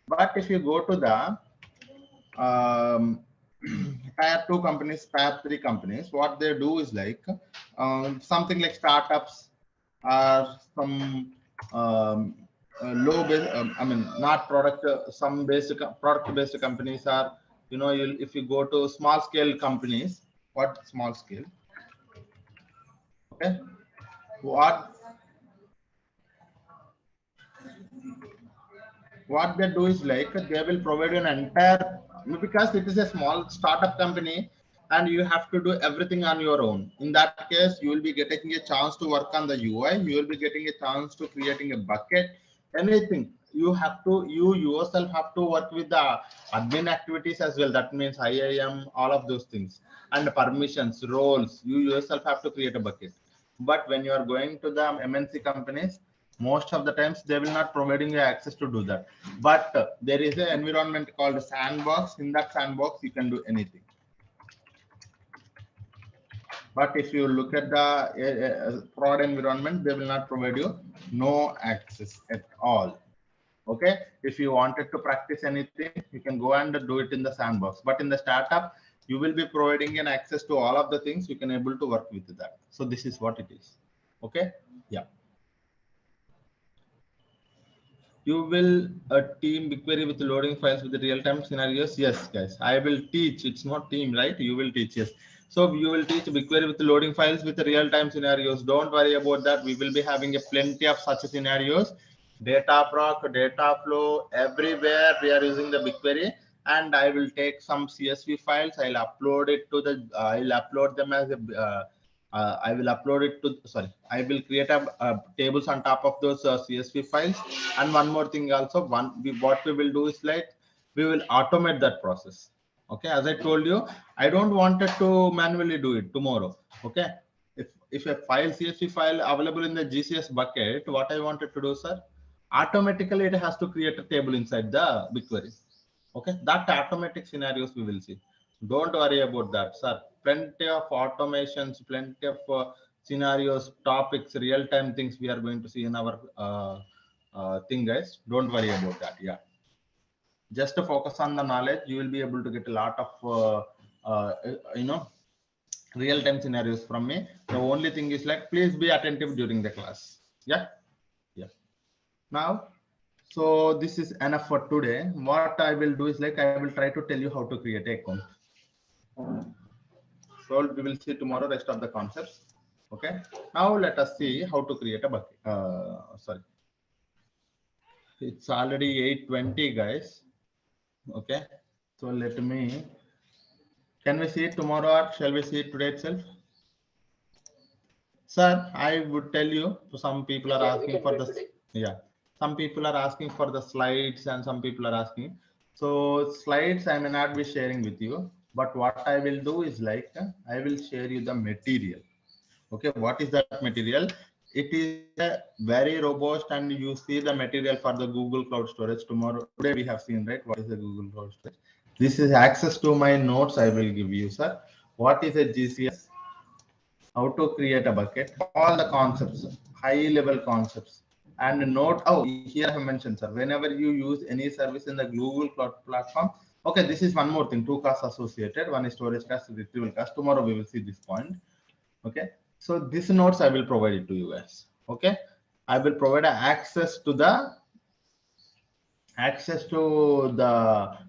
But if you go to the tier 2 companies, tier 3 companies, what they do is like something like startups or some low base, I mean, not product, some basic product based companies are, you know, if you go to small scale companies, what small scale? Okay. What they do is like they will provide an entire, because it is a small startup company and you have to do everything on your own. In that case, you will be getting a chance to work on the UI. You will be getting a chance to creating a bucket, anything. You yourself have to work with the admin activities as well. That means IAM, all of those things, and permissions, roles. You yourself have to create a bucket. But when you are going to the MNC companies, most of the times they will not providing you access to do that. But there is an environment called sandbox. In that sandbox, you can do anything. But if you look at the prod environment, they will not provide you no access at all. Okay, if you wanted to practice anything, you can go and do it in the sandbox. But in the startup, you will be providing an access to all of the things. You can able to work with that. So this is what it is. Okay, yeah. You will team BigQuery with loading files with the real-time scenarios. Yes, guys, I will teach. It's not team, right? You will teach. Yes. So you will teach BigQuery with loading files with the real-time scenarios. Don't worry about that. We will be having a plenty of such scenarios. Data proc, data flow, everywhere we are using the BigQuery. And I will take some CSV files. I'll upload it to the. I'll upload them as a. I will upload it to. Sorry, I will create a tables on top of those CSV files. And one more thing also, what we will do is like we will automate that process. Okay, as I told you, I don't want it to manually do it tomorrow. Okay, if a file CSV file available in the GCS bucket, what I wanted to do, sir, automatically it has to create a table inside the BigQuery. Okay, that automatic scenarios we will see. Don't worry about that, sir. Plenty of automations, plenty of scenarios, topics, real-time things we are going to see in our thing, guys. Don't worry about that. Yeah, just to focus on the knowledge, you will be able to get a lot of you know, real-time scenarios from me. The only thing is like, please be attentive during the class. Yeah, yeah. Now, so this is enough for today. What I will do is like I will try to tell you how to create an account. So we will see tomorrow rest of the concepts. Okay. Now let us see how to create a bucket. Sorry, it's already 8:20, guys. Okay. So let me. Can we see it tomorrow or shall we see it today itself? Sir, I would tell you. So some people are asking for the. Yeah. Some people are asking for the slides and some people are asking. So slides I may not be sharing with you, but what I will do is like I will share you the material. Okay, what is that material? It is a very robust, and you see the material for the Google Cloud Storage tomorrow. Today we have seen, right? What is the Google Cloud Storage? This is access to my notes I will give you, sir. What is a GCS? How to create a bucket? All the concepts, high level concepts. And note, oh, here I have mentioned, sir, whenever you use any service in the Google Cloud platform. Okay, this is one more thing, two costs associated. One is storage cost, retrieval cost. Tomorrow we will see this point. Okay, so these notes I will provide it to you guys. Okay, I will provide access to the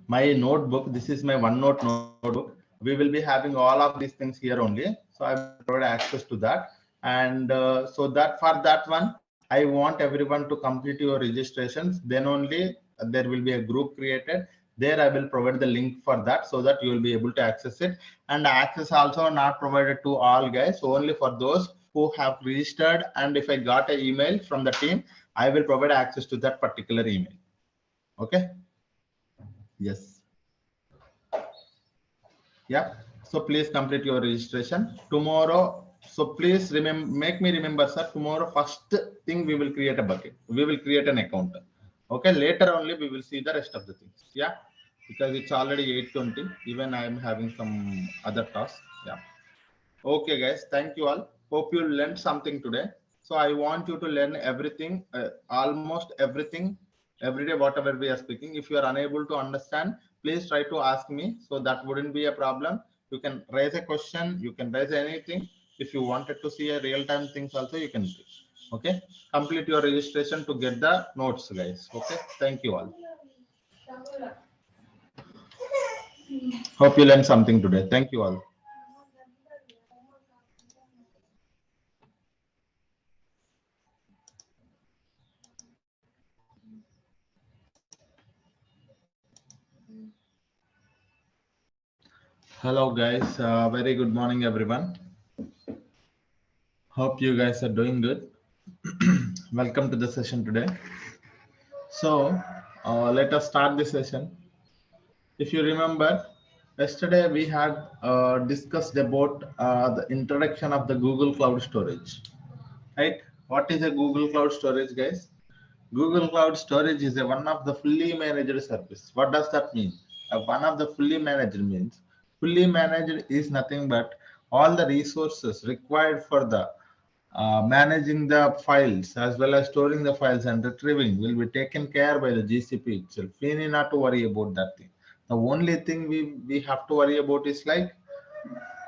my notebook. This is my OneNote notebook. We will be having all of these things here only. So I will provide access to that. And so that for that one, I want everyone to complete your registrations. Then only there will be a group created. There I will provide the link for that so that you will be able to access it. And access also not provided to all guys, only for those who have registered. And if I got an email from the team, I will provide access to that particular email. Okay. Yes. Yeah. So please complete your registration tomorrow. So please remember, make me remember, sir. Tomorrow, first thing we will create a bucket. We will create an account. Okay. Later only we will see the rest of the things. Yeah. Because it's already 8:20. Even I am having some other tasks. Yeah. Okay, guys. Thank you all. Hope you learned something today. So I want you to learn everything, almost everything, every day, whatever we are speaking. If you are unable to understand, please try to ask me. So that wouldn't be a problem. You can raise a question. You can raise anything. If you wanted to see a real-time things also, you can do. Okay. Complete your registration to get the notes, guys. Okay. Thank you all. Hope you learned something today. Thank you all. Hello guys, very good morning everyone. Hope you guys are doing good. Welcome to the session today. So let us start the session. If you remember, yesterday we had discussed about the introduction of the Google Cloud Storage, right? What is a Google Cloud Storage, guys? Google Cloud Storage is one of the fully managed service. What does that mean? One of the fully managed means fully managed is nothing but all the resources required for the managing the files as well as storing the files and retrieving will be taken care by the GCP itself. We need not to worry about that thing. The only thing we have to worry about is like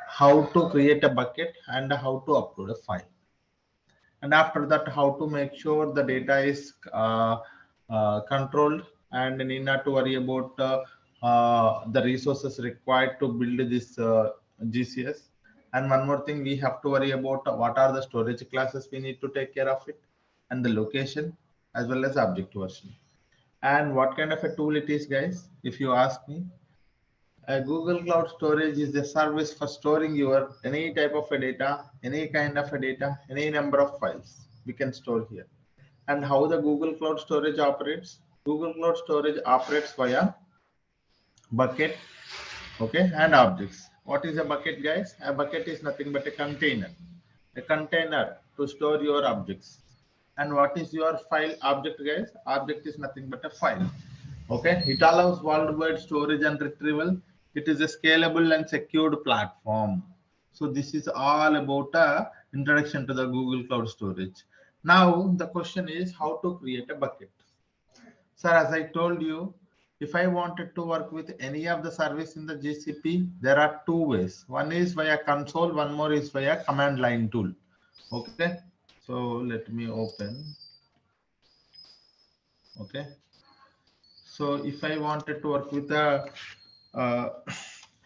how to create a bucket and how to upload a file. And after that, how to make sure the data is controlled and need not to worry about the resources required to build this GCS. And one more thing, we have to worry about what are the storage classes we need to take care of it, and the location as well as object version. And what kind of a tool it is, guys? If you ask me, a Google Cloud Storage is a service for storing your any type of a data, any kind of a data, any number of files we can store here. And how the Google Cloud Storage operates? Google Cloud Storage operates via bucket, okay, and objects. What is a bucket, guys? A bucket is nothing but a container to store your objects. And what is your file object, guys? Object is nothing but a file. Okay, it allows worldwide storage and retrieval. It is a scalable and secured platform. So this is all about a introduction to the Google Cloud Storage. Now the question is how to create a bucket. Sir, as I told you, if I wanted to work with any of the service in the GCP, there are two ways. One is via console, one more is via command line tool. Okay, so let me open. Okay, so if I wanted to work with a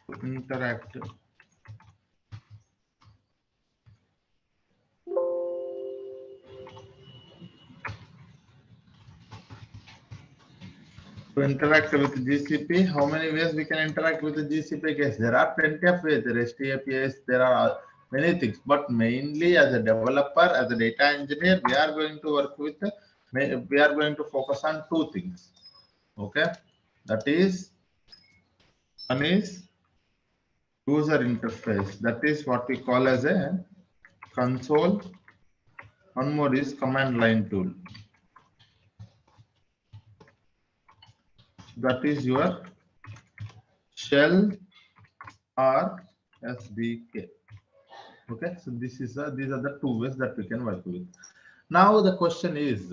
interactive, to interact with GCP, how many ways we can interact with the GCP case? There are plenty of ways. There is APIs, there are many things, but mainly as a developer, as a data engineer, we are going to work with, we are going to focus on two things. Okay, that is, one is user interface. That is what we call as a console. One more is command line tool. That is your shell or SDK. Okay, so this is these are the two ways that we can work with. Now the question is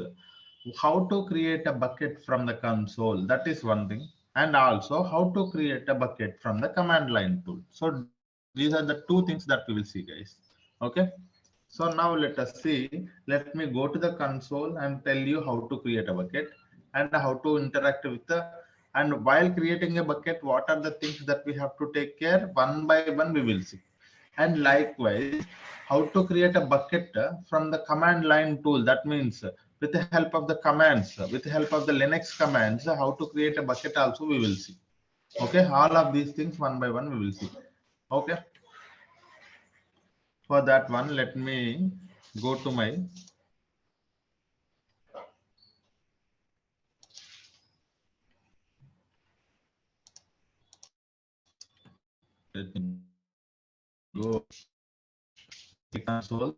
how to create a bucket from the console. That is one thing, and also how to create a bucket from the command line tool. So these are the two things that we will see, guys. Okay, so now let us see. Let me go to the console and tell you how to create a bucket and how to interact with the, and while creating a bucket, what are the things that we have to take care? One by one we will see. And likewise, how to create a bucket from the command line tool. That means with the help of the commands, with the help of the Linux commands, how to create a bucket also we will see. Okay, all of these things one by one we will see. Okay, for that one, let me go to my let me go console.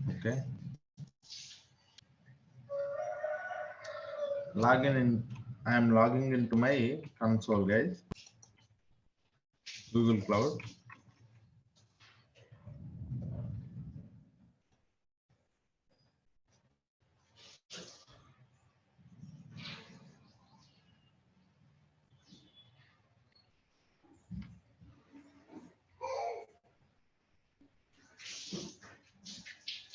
Okay, login in. I am logging into my console, guys. Google Cloud.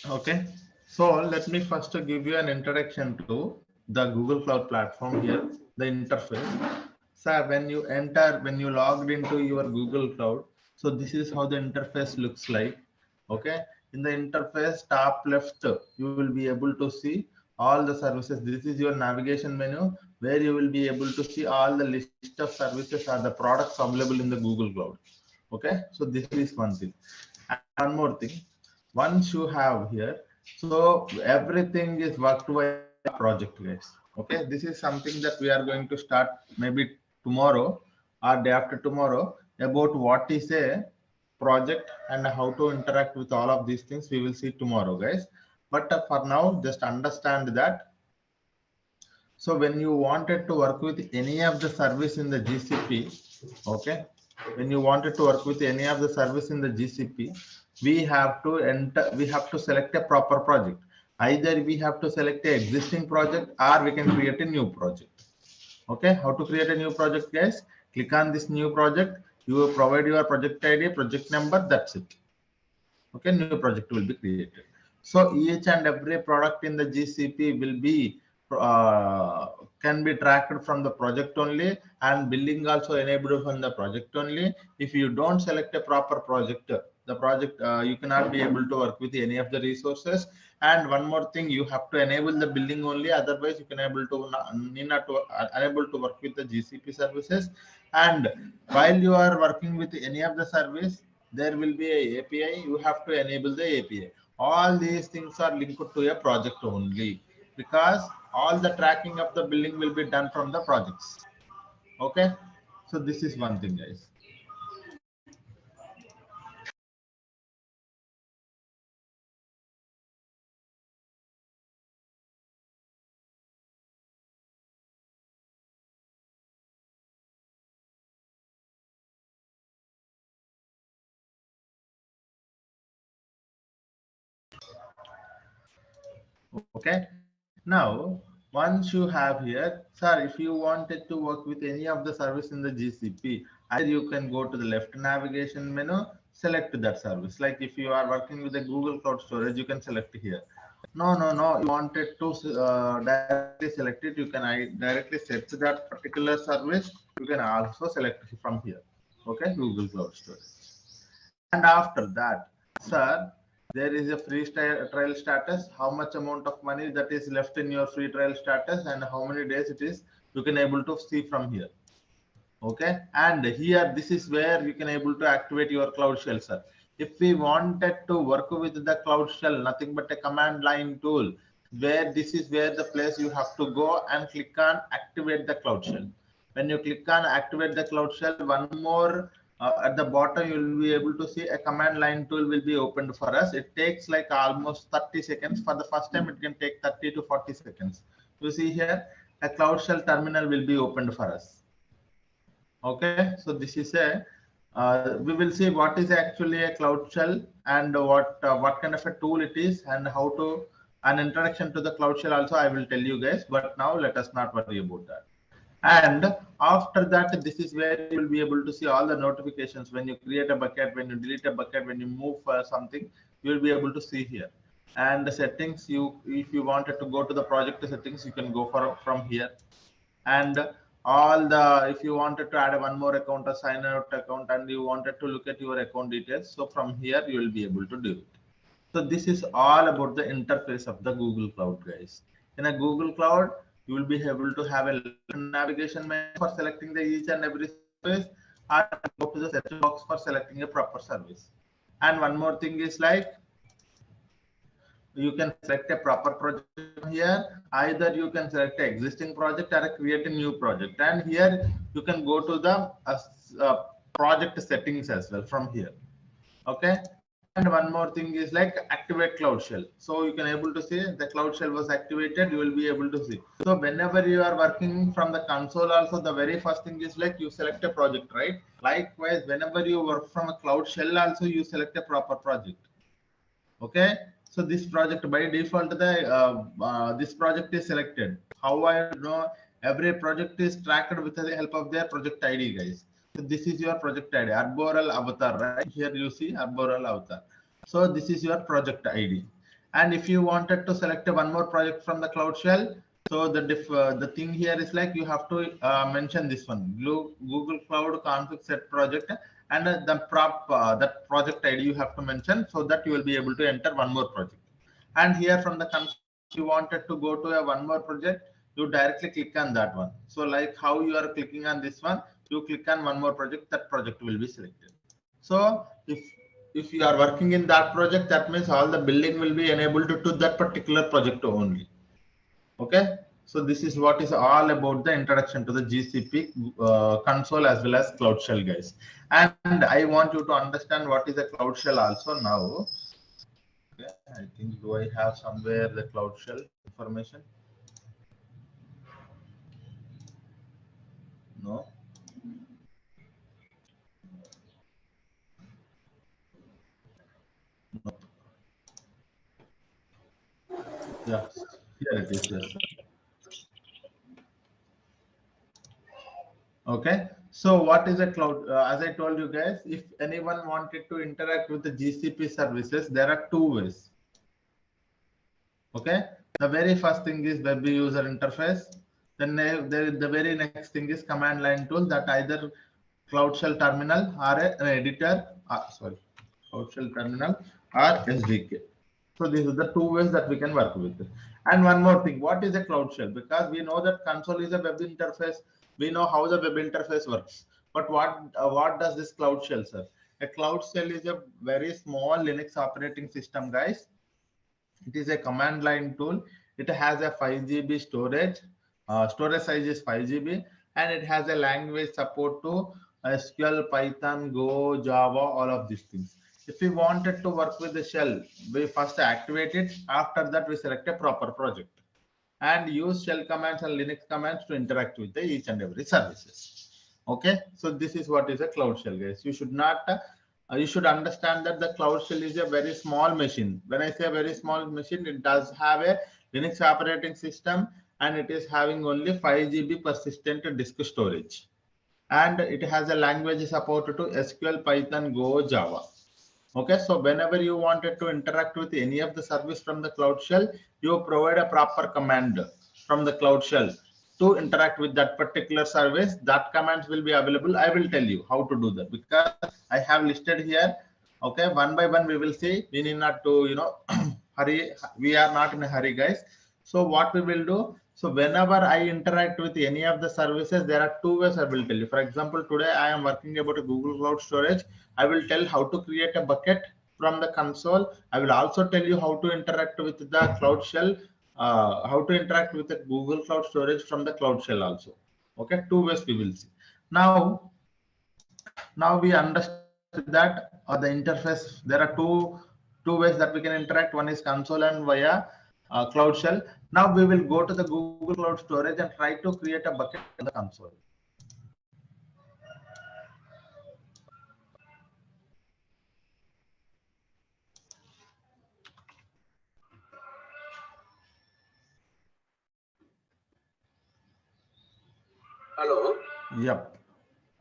Okay, so let me first give you an introduction to the Google Cloud platform here, the interface. So when you logged into your Google Cloud, so this is how the interface looks like. Okay, in the interface top left, you will be able to see all the services. This is your navigation menu. where you will be able to see all the list of services or the products available in the Google Cloud. Okay, so this is one thing. And one more thing, once you have here, so everything is worked by project, guys. Okay, this is something that we are going to start maybe tomorrow or day after tomorrow, about what is a project and how to interact with all of these things. We will see tomorrow, guys. But for now, just understand that. So when you wanted to work with any of the service in the GCP, okay, when you wanted to work with any of the service in the GCP, we have to enter, we have to select a proper project. Either we have to select a existing project or we can create a new project. Okay, how to create a new project, guys? Click on this new project. You will provide your project ID, project number, that's it. Okay, new project will be created. So each and every product in the GCP will be can be tracked from the project only, and billing also enabled from the project only. If you don't select a proper project, the project you cannot be able to work with any of the resources. And one more thing, you have to enable the billing only, otherwise you can able to unable to work with the GCP services. And while you are working with any of the service, there will be a API, you have to enable the API. All these things are linked to a project only, because all the tracking of the billing will be done from the projects. Okay, so this is one thing, guys. Okay, now once you have here, sir, if you wanted to work with any of the service in the GCP, either you can go to the left navigation menu, select that service. Like if you are working with the Google Cloud Storage, you can select here. No, you wanted to directly select it, you can directly search that particular service. You can also select it from here. Okay, Google Cloud Storage. And after that, sir, there is a free trial status, how much amount of money that is left in your free trial status and how many days it is, you can able to see from here. Okay, and here this is where you can able to activate your Cloud Shell, sir. If we wanted to work with the Cloud Shell, nothing but a command line tool, where this is where the place you have to go and click on activate the Cloud Shell. When you click on activate the Cloud Shell, one more at the bottom, you will be able to see a command line tool will be opened for us. It takes like almost 30 seconds. For the first time, it can take 30 to 40 seconds. You see here, a Cloud Shell terminal will be opened for us. Okay, so this is a we will see what is actually a Cloud Shell and what kind of a tool it is and how to an introduction to the Cloud Shell also I will tell you guys. But now let us not worry about that. And after that, this is where you will be able to see all the notifications when you create a bucket, when you delete a bucket, when you move something, you will be able to see here. And the settings, you if you wanted to go to the project settings, you can go for from here. And all the if you wanted to add one more account, a sign out account, and you wanted to look at your account details, so from here you will be able to do it. So this is all about the interface of the Google Cloud, guys. In a Google Cloud, you will be able to have a navigation menu for selecting the each and every service, and go to the search box for selecting a proper service. And one more thing is like you can select a proper project here. Either you can select an existing project or create a new project. And here you can go to the project settings as well from here. Okay. And one more thing is like activate Cloud Shell. So you can able to see the Cloud Shell was activated. You will be able to see. So whenever you are working from the console, also the very first thing is like you select a project, right? Likewise, whenever you work from a Cloud Shell, also you select a proper project. Okay, so this project by default the this project is selected. How I know every project is tracked with the help of their project ID, guys. So this is your project ID, arboreal avatar, right? Here you see arboreal avatar. So this is your project ID. And if you wanted to select one more project from the Cloud Shell, so the thing here is like you have to mention this one, Google Cloud config set project, and that project ID you have to mention, so that you will be able to enter one more project. And here from the console, if you wanted to go to a one more project, you directly click on that one. So like how you are clicking on this one, you click on one more project, that project will be selected. So if you are working in that project, that means all the billing will be enabled to that particular project only. Okay. So this is what is all about the introduction to the GCP console as well as Cloud Shell, guys. And I want you to understand what is a Cloud Shell also now. Okay, I think, do I have somewhere the Cloud Shell information? No. No. Yeah, here it is. Yes. Okay. So what is a cloud? As I told you guys, if anyone wanted to interact with the GCP services, there are two ways. Okay. The very first thing is web user interface. Then the very next thing is command line tool, that either Cloud Shell terminal or an editor. Cloud Shell terminal or SDK. So these are the two ways that we can work with. And one more thing, what is a Cloud Shell? Because we know that console is a web interface. We know how the web interface works. But what does this Cloud Shell serve? A Cloud Shell is a very small Linux operating system, guys. It is a command line tool. It has a 5 GB storage. Storage size is 5 GB, and it has a language support to SQL, Python, Go, Java, all of these things. If we wanted to work with the shell, we first activate it. After that, we select a proper project and use shell commands and Linux commands to interact with the each and every services. Okay, so this is what is a Cloud Shell, guys. You should not you should understand that the Cloud Shell is a very small machine. When I say a very small machine, it does have a Linux operating system, and it is having only 5 GB persistent disk storage, and it has a language support to SQL, Python, Go, Java. Okay, so whenever you wanted to interact with any of the service from the Cloud Shell, you provide a proper command from the Cloud Shell to interact with that particular service. That commands will be available. I will tell you how to do that, because I have listed here. Okay, one by one we will see. We need not to, hurry. We are not in a hurry, guys. So what we will do, so whenever I interact with any of the services, there are two ways I will tell you. For example, today I am working about a Google Cloud Storage. I will tell how to create a bucket from the console. I will also tell you how to interact with the Cloud Shell, how to interact with the Google Cloud Storage from the Cloud Shell also. Okay, two ways we will see. Now we understood that the interface, there are two ways that we can interact. One is console and via Cloud Shell. Now we will go to the Google Cloud Storage and try to create a bucket on the console. Hello. Yep.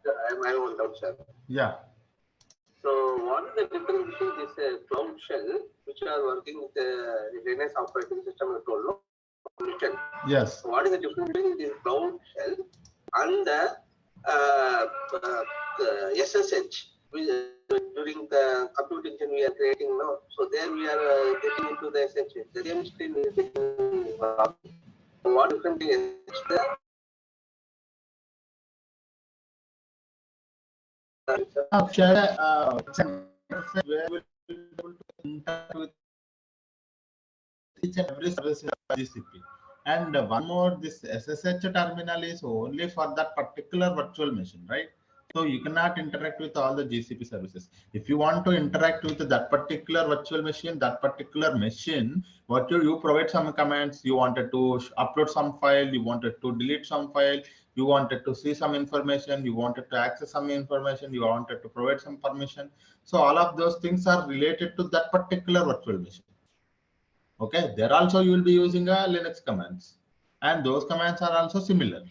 I am on doubt, sir. Yeah. So what is the difference between this Cloud Shell, which are working with the Linux operating system at all? Yes. So what is the difference between this Cloud Shell and the SSH? During the compute engine we are creating now, so there we are getting into the SSH. The same stream is getting what different is there? Where we will be able to interact with each and every service in GCP. And one more, this SSH terminal is only for that particular virtual machine, right? So you cannot interact with all the GCP services. If you want to interact with that particular virtual machine, what you provide some commands. You wanted to upload some file, you wanted to delete some file, you wanted to see some information, you wanted to access some information, you wanted to provide some permission. So all of those things are related to that particular virtual machine. Okay, there also you will be using a Linux commands, and those commands are also similar.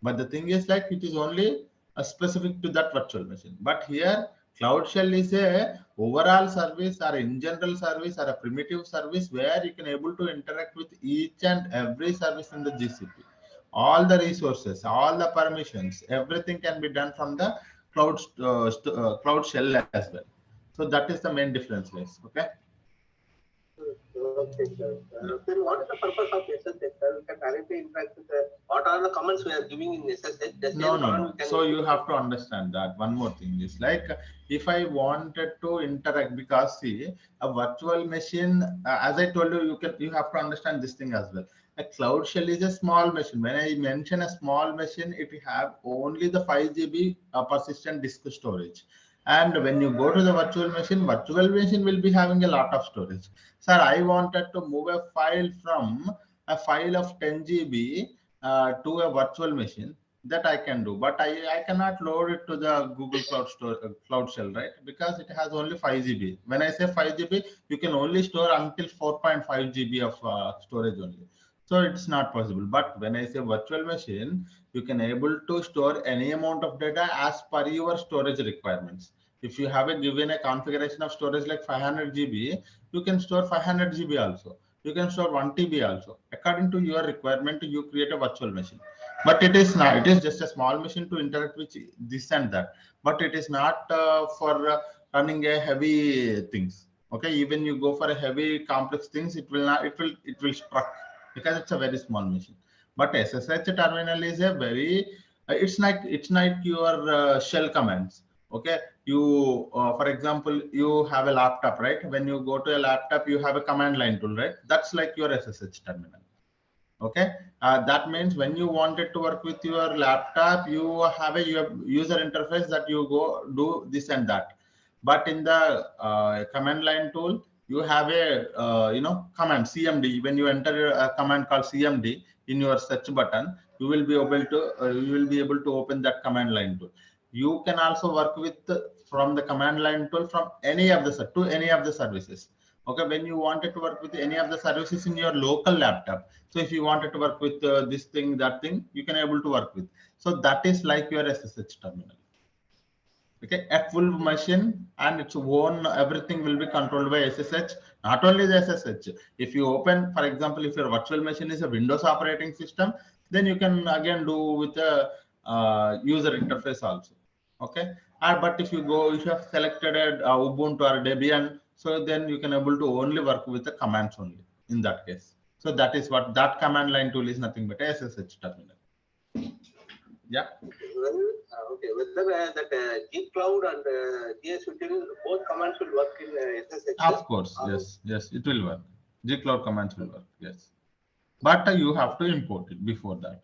But the thing is, like, it is only specific to that virtual machine. But here, Cloud Shell is a overall service or in general service or a primitive service where you can able to interact with each and every service in the GCP. All the resources, all the permissions, everything can be done from the Cloud Shell as well. So that is the main difference, guys. Okay. Okay, sir. Then what is the purpose of SSH, sir? We can directly interact with what are the comments we are giving in SSH? The same No. command we can So you use. have to understand that one more thing is like if I wanted to interact, because see a virtual machine, as I told you, you have to understand this thing as well. A cloud shell is a small machine. When I mention a small machine, it have only the 5 GB persistent disk storage. And when you go to the virtual machine will be having a lot of storage. Sir, I wanted to move a file from a file of 10 GB to a virtual machine. That I can do, but I cannot load it to the Google Cloud Shell, right? Because it has only 5 GB. When I say 5 GB, you can only store until 4.5 GB of storage only. So it's not possible. But when I say virtual machine, you can able to store any amount of data as per your storage requirements. If you have given a configuration of storage like 500 GB, you can store 500 GB also. You can store 1 TB also. According to your requirement, you create a virtual machine. But it is not. It is just a small machine to interact with this and that. But it is not for running a heavy things. Okay, even you go for a heavy complex things, it will not. It will struck because it's a very small machine. But SSH terminal is a very. It's like your shell commands. Okay, you for example, you have a laptop, right? When you go to a laptop, you have a command line tool, right? That's like your SSH terminal. Okay, that means when you wanted to work with your laptop, you have a user interface that you go do this and that. But in the command line tool, you have a command CMD. When you enter a command called CMD in your search button, you will be able to open that command line tool. You can also work with from the command line tool from any of the services. Okay, when you wanted to work with any of the services in your local laptop, so if you wanted to work with this thing, that thing, you can able to work with. So that is like your SSH terminal. Okay, a full machine and its own everything will be controlled by SSH. Not only the SSH. If you open, for example, if your virtual machine is a Windows operating system, then you can again do with a user interface also. Okay, but if you have selected a Ubuntu or Debian, so then you can able to only work with the commands only in that case. So that is what that command line tool is, nothing but SSH terminal. Yeah. Well, okay. Whether that G Cloud and GS Util, both commands will work in SSH. Of course, yes, it will work. G Cloud commands will work, yes. But you have to import it before that.